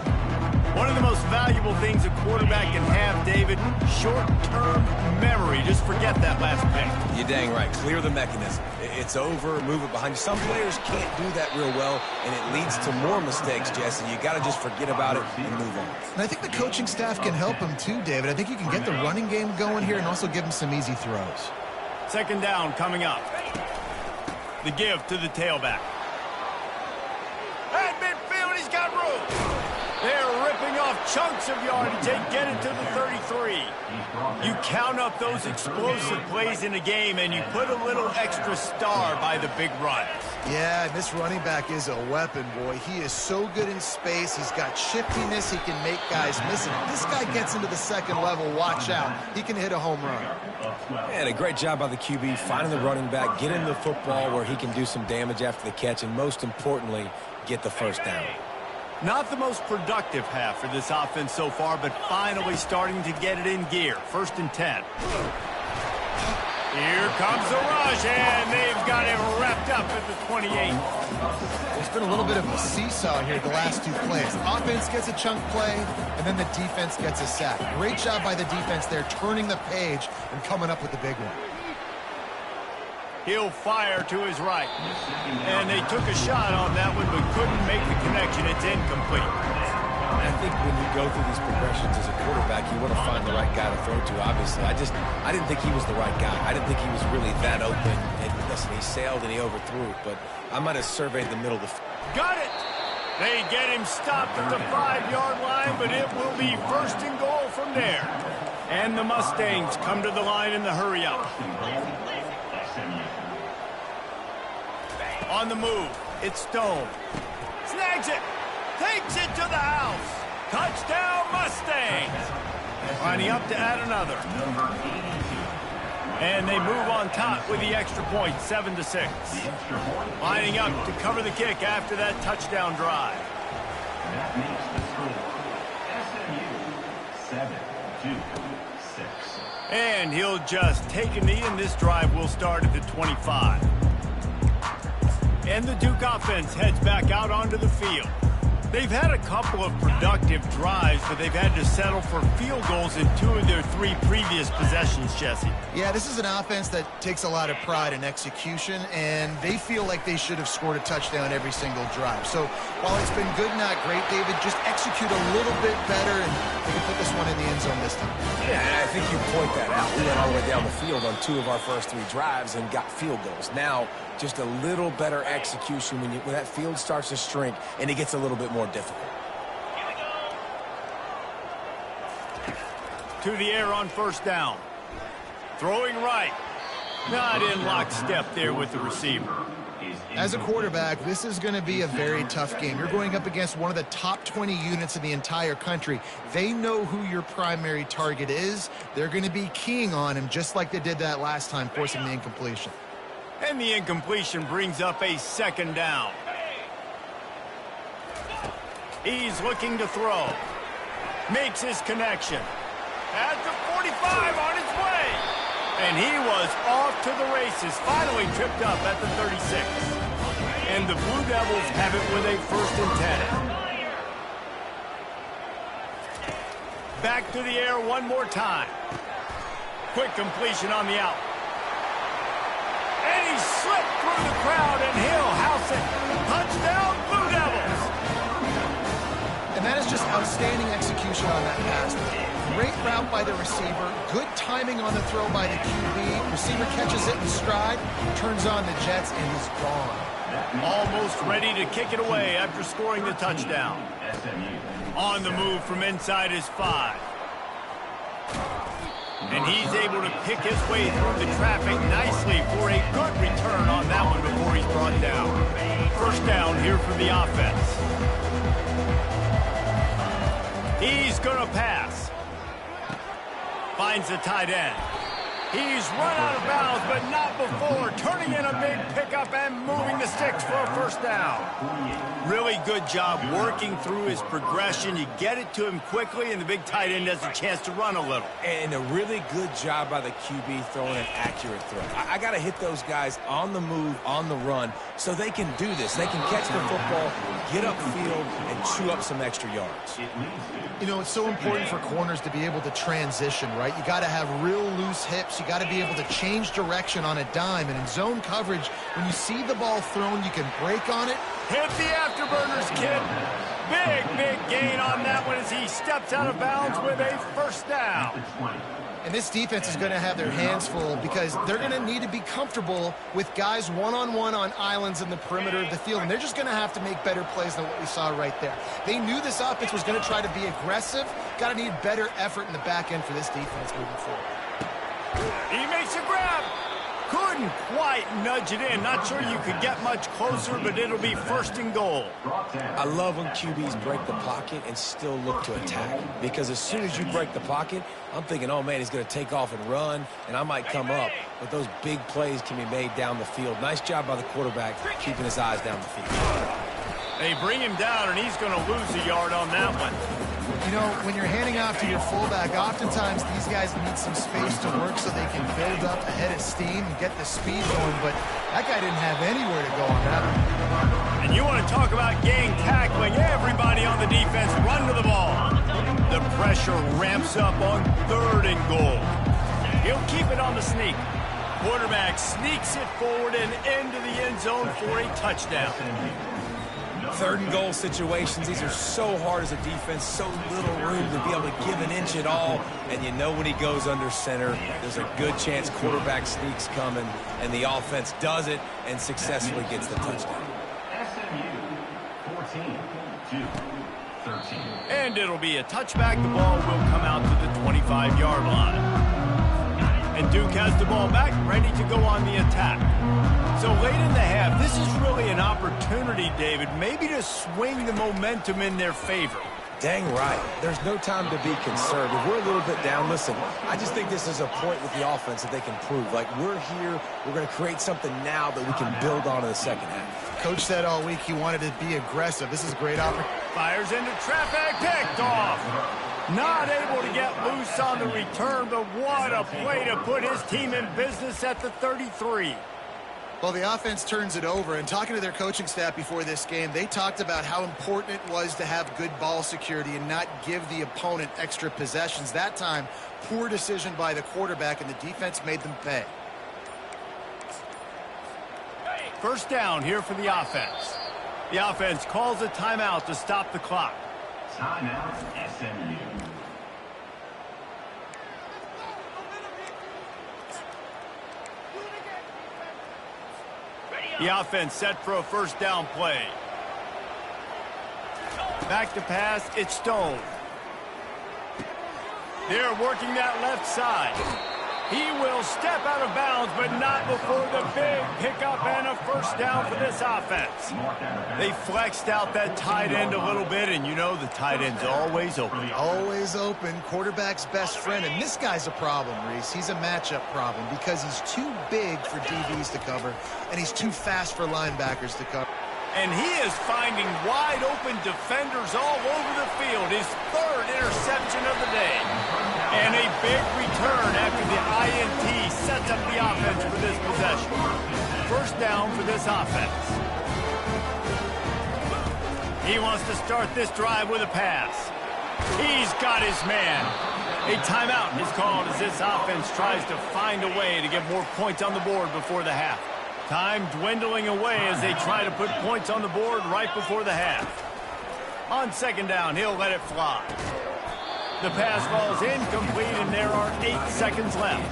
One of the most valuable things a quarterback can have, David, short-term memory. Just forget that last pick. You're dang right. Clear the mechanism. It's over, move it behind you. Some players can't do that real well, and it leads to more mistakes, Jesse. You got to just forget about it and move on. And I think the coaching staff can help him too, David. I think you can get the running game going here and also give him some easy throws. 2nd down coming up. The give to the tailback. At midfield, he's got room. They're ripping off chunks of yardage. They get it to the 33. You count up those explosive plays in a game, and you put a little extra star by the big runs. Yeah, this running back is a weapon, boy. He is so good in space. He's got shiftiness. He can make guys miss it. If this guy gets into the 2nd level, watch out. He can hit a home run. And a great job by the QB, finding the running back, getting the football where he can do some damage after the catch, and most importantly, get the 1st down. Not the most productive half for this offense so far, but finally starting to get it in gear. 1st and 10. Here comes the rush, and they've got him wrapped up at the 28. There's been a little bit of a seesaw here the last 2 plays. Offense gets a chunk play, and then the defense gets a sack. Great job by the defense there, turning the page and coming up with the big one. He'll fire to his right. And they took a shot on that one, but couldn't make the connection. It's incomplete. I think when you go through these progressions as a quarterback, you want to find the right guy to throw to, obviously. I didn't think he was the right guy. I didn't think he was really that open. And listen, he sailed and he overthrew it, but I might have surveyed the middle of the field. Got it! They get him stopped at the 5-yard line, but it will be 1st and goal from there. And the Mustangs come to the line in the hurry-up. On the move, it's Stone. Snags it! Takes it to the house. Touchdown, Mustangs. Lining up to add another. And they move on top with the extra point, 7-6. Lining up to cover the kick after that touchdown drive. That makes the score SMU 7-6. And he'll just take a knee, and this drive will start at the 25. And the Duke offense heads back out onto the field. They've had a couple of productive drives, but they've had to settle for field goals in 2 of their 3 previous possessions, Jesse. Yeah, this is an offense that takes a lot of pride in execution, and they feel like they should have scored a touchdown every single drive. So while it's been good, not great, David, just execute a little bit better, and they can put this one in the end zone this time. Yeah, and I think you point that out. We went all the way down the field on 2 of our first 3 drives and got field goals. Now, just a little better execution when that field starts to shrink and it gets a little bit more difficult. To the air on 1st down. Throwing right. Not in lockstep there with the receiver. As a quarterback, this is going to be a very tough game. You're going up against one of the top 20 units in the entire country. They know who your primary target is. They're going to be keying on him just like they did that last time, forcing the incompletion. And the incompletion brings up a 2nd down. He's looking to throw. Makes his connection. At the 45 on his way. And he was off to the races. Finally tripped up at the 36. And the Blue Devils have it with a 1st and 10. Back to the air one more time. Quick completion on the out. And he slipped through the crowd, and he'll house it. Touchdown, Blue Devils! And that is just outstanding execution on that pass. Great route by the receiver, good timing on the throw by the QB. Receiver catches it in stride, turns on the jets, and he's gone. Almost ready to kick it away after scoring the touchdown. On the move from inside his 5. And he's able to pick his way through the traffic nicely for a good return on that one before he's brought down. 1st down here for the offense. He's going to pass. Finds the tight end. He's run out of bounds, but not before. Turning in a big pickup and moving the sticks for a 1st down. Really good job working through his progression. You get it to him quickly, and the big tight end has a chance to run a little. And a really good job by the QB throwing an accurate throw. I got to hit those guys on the move, on the run, so they can do this. They can catch the football, get upfield, and chew up some extra yards. You know, it's so important for corners to be able to transition, right? You got to have real loose hips. You got to be able to change direction on a dime. And in zone coverage, when you see the ball thrown, you can break on it. Hit the afterburners, kid. Big gain on that one as he steps out of bounds with a 1st down. And this defense is going to have their hands full because they're going to need to be comfortable with guys one-on-one on islands in the perimeter of the field. And they're just going to have to make better plays than what we saw right there. They knew this offense was going to try to be aggressive. Got to need better effort in the back end for this defense moving forward. He makes a grab. Couldn't quite nudge it in. Not sure you could get much closer, but it'll be 1st and goal. I love when QBs break the pocket and still look to attack. Because as soon as you break the pocket, I'm thinking, oh, man, he's going to take off and run, and I might come up. But those big plays can be made down the field. Nice job by the quarterback keeping his eyes down the field. They bring him down, and he's going to lose a yard on that one. You know, when you're handing off to your fullback, oftentimes these guys need some space to work so they can build up a head of steam and get the speed going, but that guy didn't have anywhere to go on that one. And you want to talk about gang tackling. Everybody on the defense run to the ball. The pressure ramps up on 3rd and goal. He'll keep it on the sneak. Quarterback sneaks it forward and into the end zone for a touchdown. 3rd and goal situations, these are so hard as a defense, so little room to be able to give an inch at all. And you know when he goes under center, there's a good chance quarterback sneak's coming, and the offense does it and successfully gets the touchdown. SMU 14-13. And it'll be a touchback. The ball will come out to the 25-yard line. And Duke has the ball back, ready to go on the attack. So late in the half, this is really an opportunity, David, maybe to swing the momentum in their favor. Dang right. There's no time to be concerned. If we're a little bit down, listen, I just think this is a point with the offense that they can prove. Like, we're here, we're going to create something now that we can build on in the second half. Coach said all week he wanted to be aggressive. This is a great opportunity. Fires into traffic, picked off. Not able to get loose on the return, but what a play to put his team in business at the 33. Well, the offense turns it over, and talking to their coaching staff before this game, they talked about how important it was to have good ball security and not give the opponent extra possessions. That time, poor decision by the quarterback, and the defense made them pay. First down here for the offense. The offense calls a timeout to stop the clock. Timeout, SMU. The offense set for a first down play. Back to pass, it's Stone. They're working that left side. He will step out of bounds, but not before the big pickup and a first down for this offense. They flexed out that tight end a little bit, and you know the tight end's always open. Always open, quarterback's best friend, and this guy's a problem, Reese. He's a matchup problem because he's too big for DBs to cover, and he's too fast for linebackers to cover. And he is finding wide-open defenders all over the field. His 3rd interception of the day. And a big return after the INT sets up the offense for this possession. First down for this offense. He wants to start this drive with a pass. He's got his man. A timeout is called as this offense tries to find a way to get more points on the board before the half. Time dwindling away as they try to put points on the board right before the half. On second down, he'll let it fly. The pass falls incomplete, and there are 8 seconds left.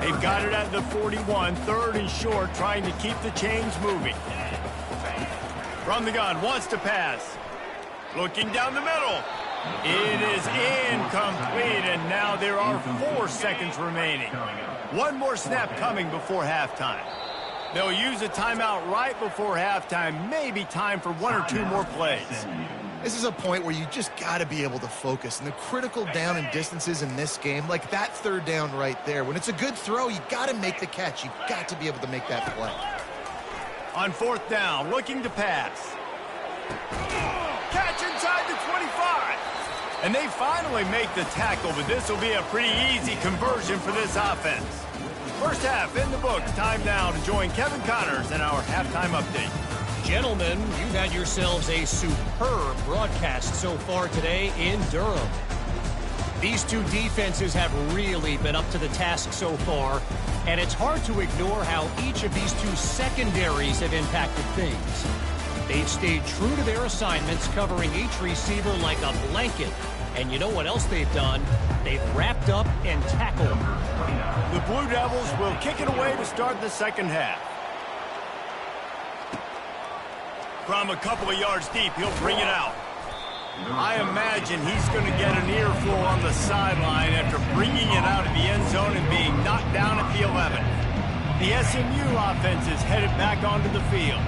They've got it at the 41, 3rd and short, trying to keep the chains moving. From the gun, wants to pass. Looking down the middle. It is incomplete, and now there are 4 seconds remaining. One more snap coming before halftime. They'll use a timeout right before halftime. Maybe time for 1 or 2 more plays. This is a point where you just got to be able to focus. And the critical down and distances in this game, like that 3rd down right there, when it's a good throw, you got to make the catch. You got to be able to make that play. On 4th down, looking to pass. Catch inside the 25. And they finally make the tackle, but this will be a pretty easy conversion for this offense. First half in the books. Time now to join Kevin Connors in our halftime update. Gentlemen, you've had yourselves a superb broadcast so far today in Durham. These two defenses have really been up to the task so far, and it's hard to ignore how each of these two secondaries have impacted things. They've stayed true to their assignments, covering each receiver like a blanket. And you know what else they've done? They've wrapped up and tackled. The Blue Devils will kick it away to start the second half. From a couple of yards deep, he'll bring it out. I imagine he's going to get an earful on the sideline after bringing it out of the end zone and being knocked down at the 11. The SMU offense is headed back onto the field.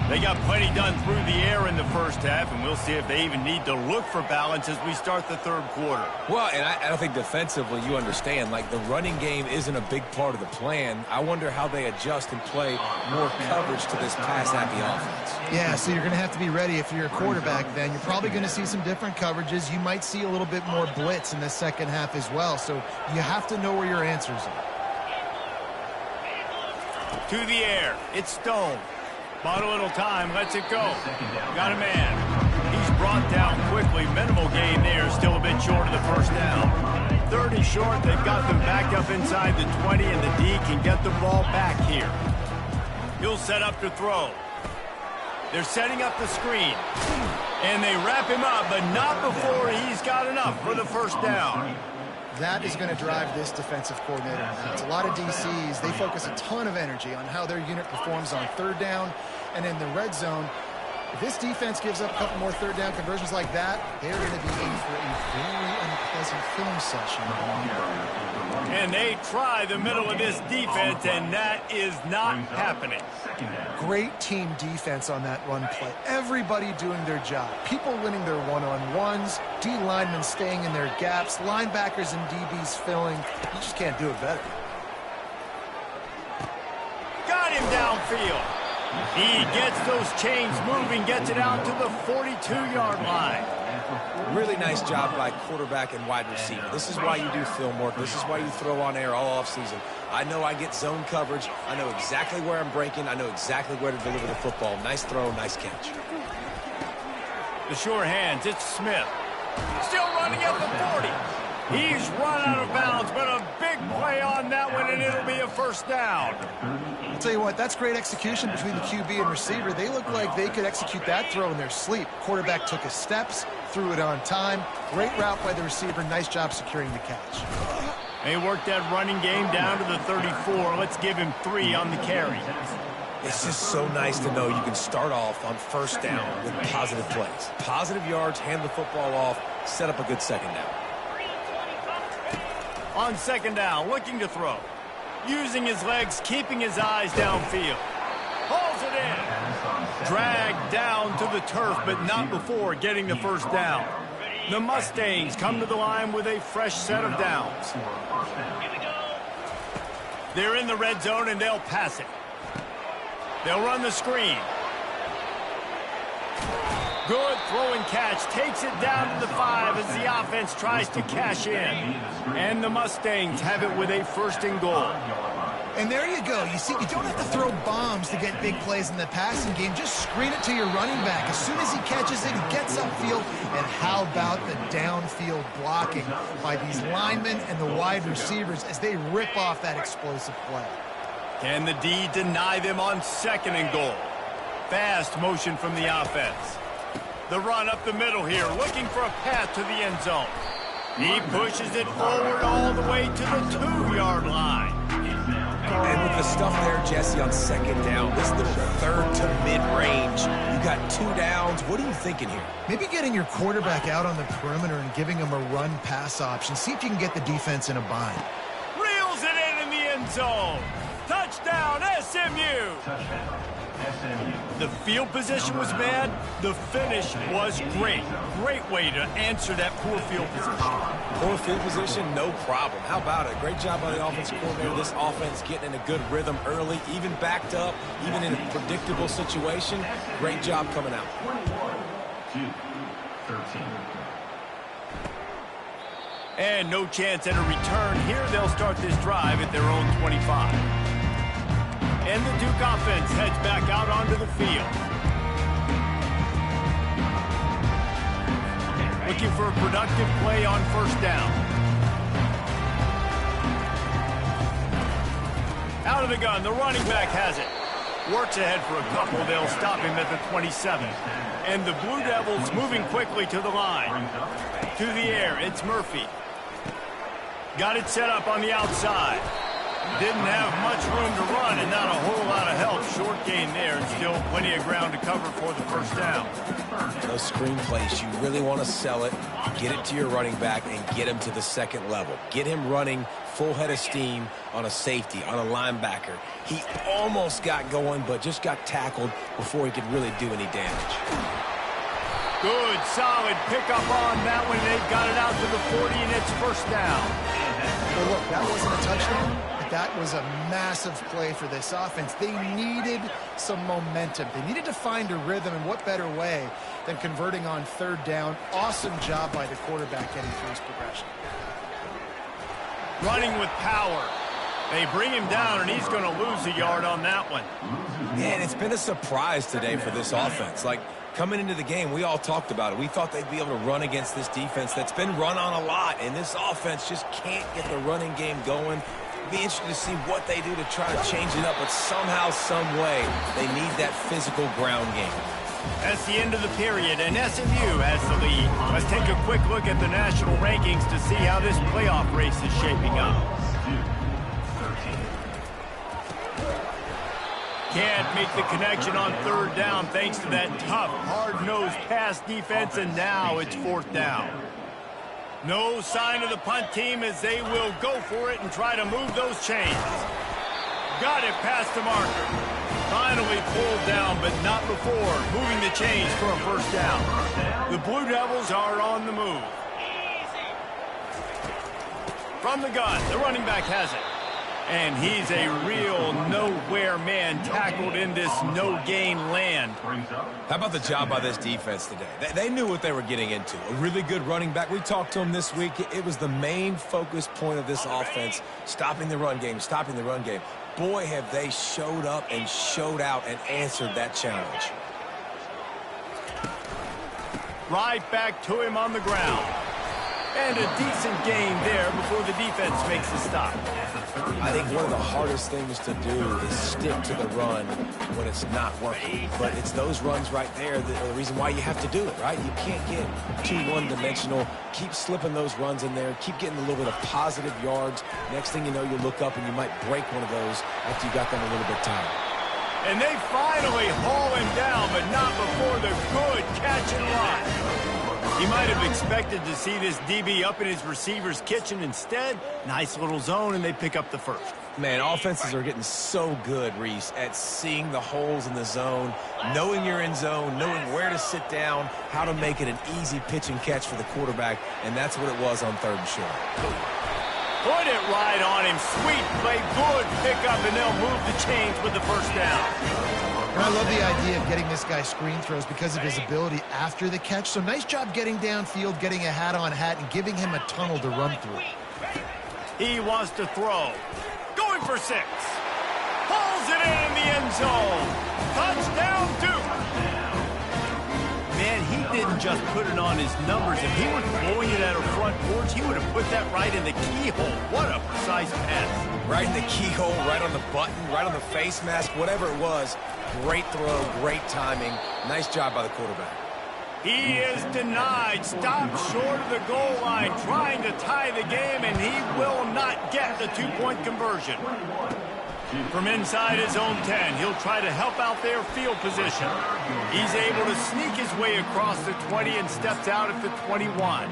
They got plenty done through the air in the first half, and we'll see if they even need to look for balance as we start the 3rd quarter. Well, and I think defensively, you understand, like the running game isn't a big part of the plan. I wonder how they adjust and play more coverage to this pass-happy offense. Yeah, so you're going to have to be ready if you're a quarterback then. You're probably going to see some different coverages. You might see a little bit more blitz in the second half as well, so you have to know where your answers are. To the air, it's Stone. Bought a little time, lets it go. Got a man. He's brought down quickly. Minimal gain there, still a bit short of the first down. 3rd and short. They've got them back up inside the 20, and the D can get the ball back here. He'll set up to throw. They're setting up the screen. And they wrap him up, but not before he's got enough for the first down. That is going to drive this defensive coordinator. It's a lot of DCs. They focus a ton of energy on how their unit performs on 3rd down and in the red zone. If this defense gives up a couple more 3rd down conversions like that, they're going to be in for a very unpleasant film session. And they try the middle of this defense, and that is not happening. Great team defense on that run play. Everybody doing their job. People winning their one-on-ones, D linemen staying in their gaps, linebackers and DBs filling. You just can't do it better. Got him downfield. He gets those chains moving, gets it out to the 42-yard line. Really nice job by quarterback and wide receiver. This is why you do film work. This is why you throw on air all offseason. I know I get zone coverage. I know exactly where I'm breaking. I know exactly where to deliver the football. Nice throw, nice catch. The sure hands, it's Smith. Still running at the 40. He's run out of bounds, but a big play on that one, and it'll be a first down. I'll tell you what, that's great execution between the QB and receiver. They look like they could execute that throw in their sleep. Quarterback took his steps, threw it on time. Great route by the receiver. Nice job securing the catch. They worked that running game down to the 34. Let's give him 3 on the carry. It's just so nice to know you can start off on first down with positive plays. Positive yards, hand the football off, set up a good second down. On 2nd down, looking to throw. Using his legs, keeping his eyes downfield. Hauls it in. Dragged down to the turf, but not before getting the first down. The Mustangs come to the line with a fresh set of downs. They're in the red zone, and they'll pass it. They'll run the screen. Good throwing catch. Takes it down to the 5 as the offense tries to cash in. And the Mustangs have it with a 1st and goal. And there you go. You see, you don't have to throw bombs to get big plays in the passing game. Just screen it to your running back. As soon as he catches it, he gets upfield. And how about the downfield blocking by these linemen and the wide receivers as they rip off that explosive play? Can the D deny them on 2nd and goal? Fast motion from the offense. The run up the middle here, looking for a path to the end zone. He pushes it forward all the way to the 2-yard line. And with the stuff there, Jesse, on 2nd down, this little 3rd to mid-range, you got 2 downs. What are you thinking here? Maybe getting your quarterback out on the perimeter and giving him a run-pass option. See if you can get the defense in a bind. Reels it in the end zone. Touchdown, SMU. Touchdown, SMU. The field position was bad. The finish was great. Great way to answer that poor field position. Poor field position, no problem. How about it? Great job by the offensive coordinator. This offense getting in a good rhythm early, even backed up, even in a predictable situation. Great job coming out. 21-13. And no chance at a return here. They'll start this drive at their own 25. And the Duke offense heads back out onto the field. Looking for a productive play on 1st down. Out of the gun, the running back has it. Works ahead for a couple. They'll stop him at the 27. And the Blue Devils moving quickly to the line. To the air, it's Murphy. Got it set up on the outside. Didn't have much room to run and not a whole lot of help. Short gain there and still plenty of ground to cover for the 1st down. Those screen plays, you really want to sell it, get it to your running back, and get him to the 2nd level. Get him running full head of steam on a safety, on a linebacker. He almost got going, but just got tackled before he could really do any damage. Good, solid pickup on that one. They've got it out to the 40, and it's 1st down. Well, look, that wasn't a touchdown, but that was a massive play for this offense. They needed some momentum. They needed to find a rhythm, and what better way than converting on 3rd down. Awesome job by the quarterback getting through his progression. Running with power. They bring him down, and he's going to lose a yard on that one. Man, it's been a surprise today for this offense. Like, Coming into the game, we all talked about it. We thought they'd be able to run against this defense that's been run on a lot, and this offense just can't get the running game going. Be interested to see what they do to try to change it up, but somehow, some way, they need that physical ground game. That's the end of the period, and SMU has the lead. Let's take a quick look at the national rankings to see how this playoff race is shaping up. Can't make the connection on third down thanks to that tough, hard-nosed pass defense, and now it's fourth down. No sign of the punt team as they will go for it and try to move those chains. Got it past the marker. Finally pulled down, but not before moving the chains for a first down. The Blue Devils are on the move. From the gun, the running back has it. And he's a real nowhere man tackled in this no-gain land. How about the job by this defense today? They knew what they were getting into. A really good running back. We talked to him this week. It was the main focus point of this offense, stopping the run game, stopping the run game. Boy, have they showed up and showed out and answered that challenge. Right back to him on the ground. And a decent gain there before the defense makes the stop. I think one of the hardest things to do is stick to the run when it's not working. But it's those runs right there that are the reason why you have to do it, right? You can't get too one-dimensional. Keep slipping those runs in there. Keep getting a little bit of positive yards. Next thing you know, you look up and you might break one of those after you got them a little bit tired. And they finally haul him down, but not before the good catch and run. He might have expected to see this DB up in his receiver's kitchen. Instead, nice little zone, and they pick up the first. Man, offenses are getting so good, Reese, at seeing the holes in the zone, knowing you're in zone, knowing where to sit down, how to make it an easy pitch and catch for the quarterback, and that's what it was on third and short. Put it right on him. Sweet play, good pickup, and they'll move the chains with the first down. And I love the idea of getting this guy screen throws because of his ability after the catch. So nice job getting downfield, getting a hat-on-hat, and giving him a tunnel to run through. He wants to throw. Going for 6. Pulls it in the end zone. Touchdown, Duke. Man, he didn't just put it on his numbers. If he was blowing it at a front porch, he would have put that right in the keyhole. What a precise pass. Right in the keyhole, right on the button, right on the face mask, whatever it was. Great throw, great timing. Nice job by the quarterback. He is denied. Stopped short of the goal line, trying to tie the game, and he will not get the 2-point conversion. From inside his own 10, he'll try to help out their field position. He's able to sneak his way across the 20 and steps out at the 21.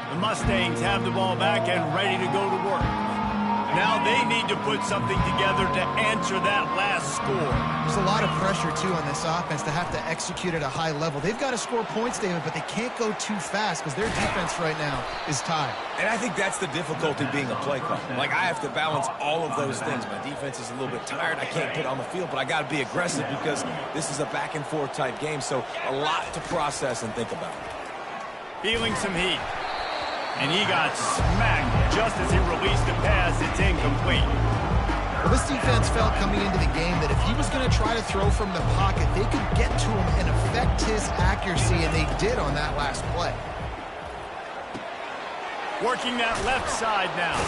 The Mustangs have the ball back and ready to go to work. Now they need to put something together to answer that last score. There's a lot of pressure, too, on this offense to have to execute at a high level. They've got to score points, David, but they can't go too fast because their defense right now is tired. And I think that's the difficulty being a play caller. Like, I have to balance all of those things. My defense is a little bit tired. I can't put on the field, but I got to be aggressive because this is a back-and-forth type game, so a lot to process and think about. Feeling some heat. And he got smacked just as he released the pass. It's incomplete. Well, this defense felt coming into the game that if he was going to try to throw from the pocket, they could get to him and affect his accuracy, and they did on that last play. Working that left side now.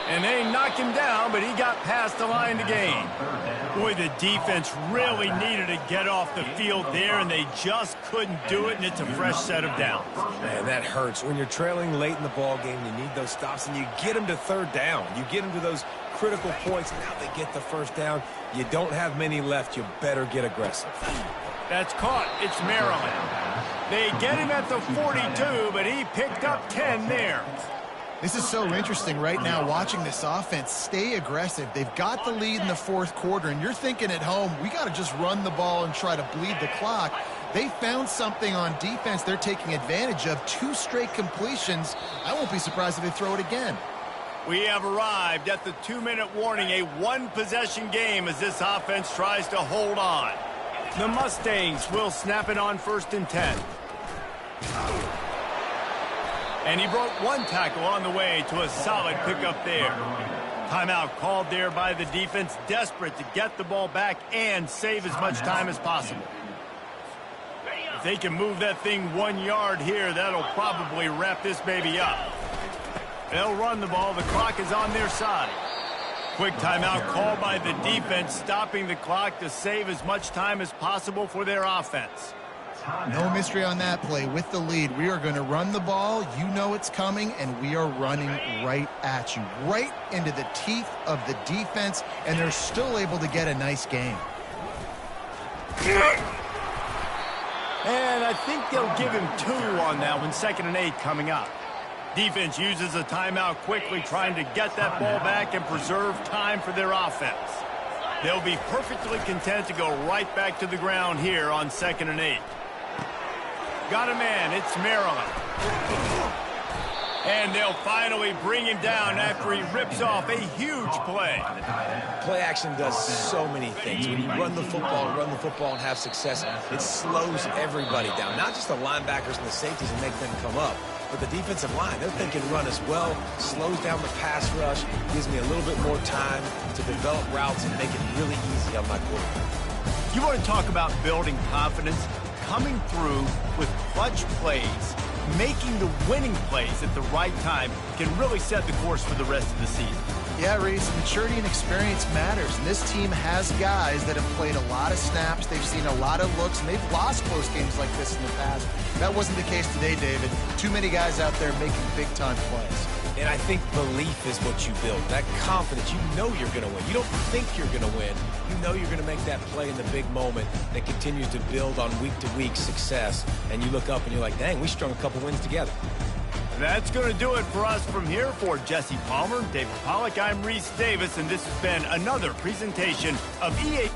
And they knock him down, but he got past the line to gain. Boy, the defense really needed to get off the field there, and they just couldn't do it, and it's a fresh set of downs. Man, that hurts. When you're trailing late in the ball game, you need those stops, and you get them to third down. You get them to those critical points, and now they get the first down. You don't have many left. You better get aggressive. That's caught. It's Maryland. They get him at the 42, but he picked up 10 there. This is so interesting right now, watching this offense stay aggressive. They've got the lead in the fourth quarter, and you're thinking at home, we got to just run the ball and try to bleed the clock. They found something on defense they're taking advantage of. 2 straight completions. I won't be surprised if they throw it again. We have arrived at the 2-minute warning, a 1-possession game as this offense tries to hold on. The Mustangs will snap it on 1st and 10. And he broke 1 tackle on the way to a solid pickup there. Timeout called there by the defense, desperate to get the ball back and save as much time as possible. If they can move that thing 1 yard here, that'll probably wrap this baby up. They'll run the ball. The clock is on their side. Quick timeout called by the defense, stopping the clock to save as much time as possible for their offense. No mystery on that play. With the lead, we are going to run the ball. You know it's coming, and we are running right at you, right into the teeth of the defense, and they're still able to get a nice game. And I think they'll give him 2 on that one. 2nd and 8 coming up. Defense uses a timeout quickly, trying to get that ball back and preserve time for their offense. They'll be perfectly content to go right back to the ground here on 2nd and 8. Got a man. It's Maryland. And they'll finally bring him down after he rips off a huge play. Play action does so many things. When you run the football and have success, it slows everybody down. Not just the linebackers and the safeties and make them come up, but the defensive line. They're thinking run as well, slows down the pass rush, gives me a little bit more time to develop routes and make it really easy on my quarterback. You want to talk about building confidence? Coming through with clutch plays, making the winning plays at the right time can really set the course for the rest of the season. Yeah, Reese, maturity and experience matters. And this team has guys that have played a lot of snaps. They've seen a lot of looks, and they've lost close games like this in the past. That wasn't the case today, David. Too many guys out there making big-time plays. And I think belief is what you build. That confidence, you know you're going to win. You don't think you're going to win. You know you're going to make that play in the big moment that continues to build on week-to-week success. And you look up and you're like, dang, we strung a couple wins together. That's going to do it for us from here. For Jesse Palmer, David Pollack, I'm Reese Davis, and this has been another presentation of EA.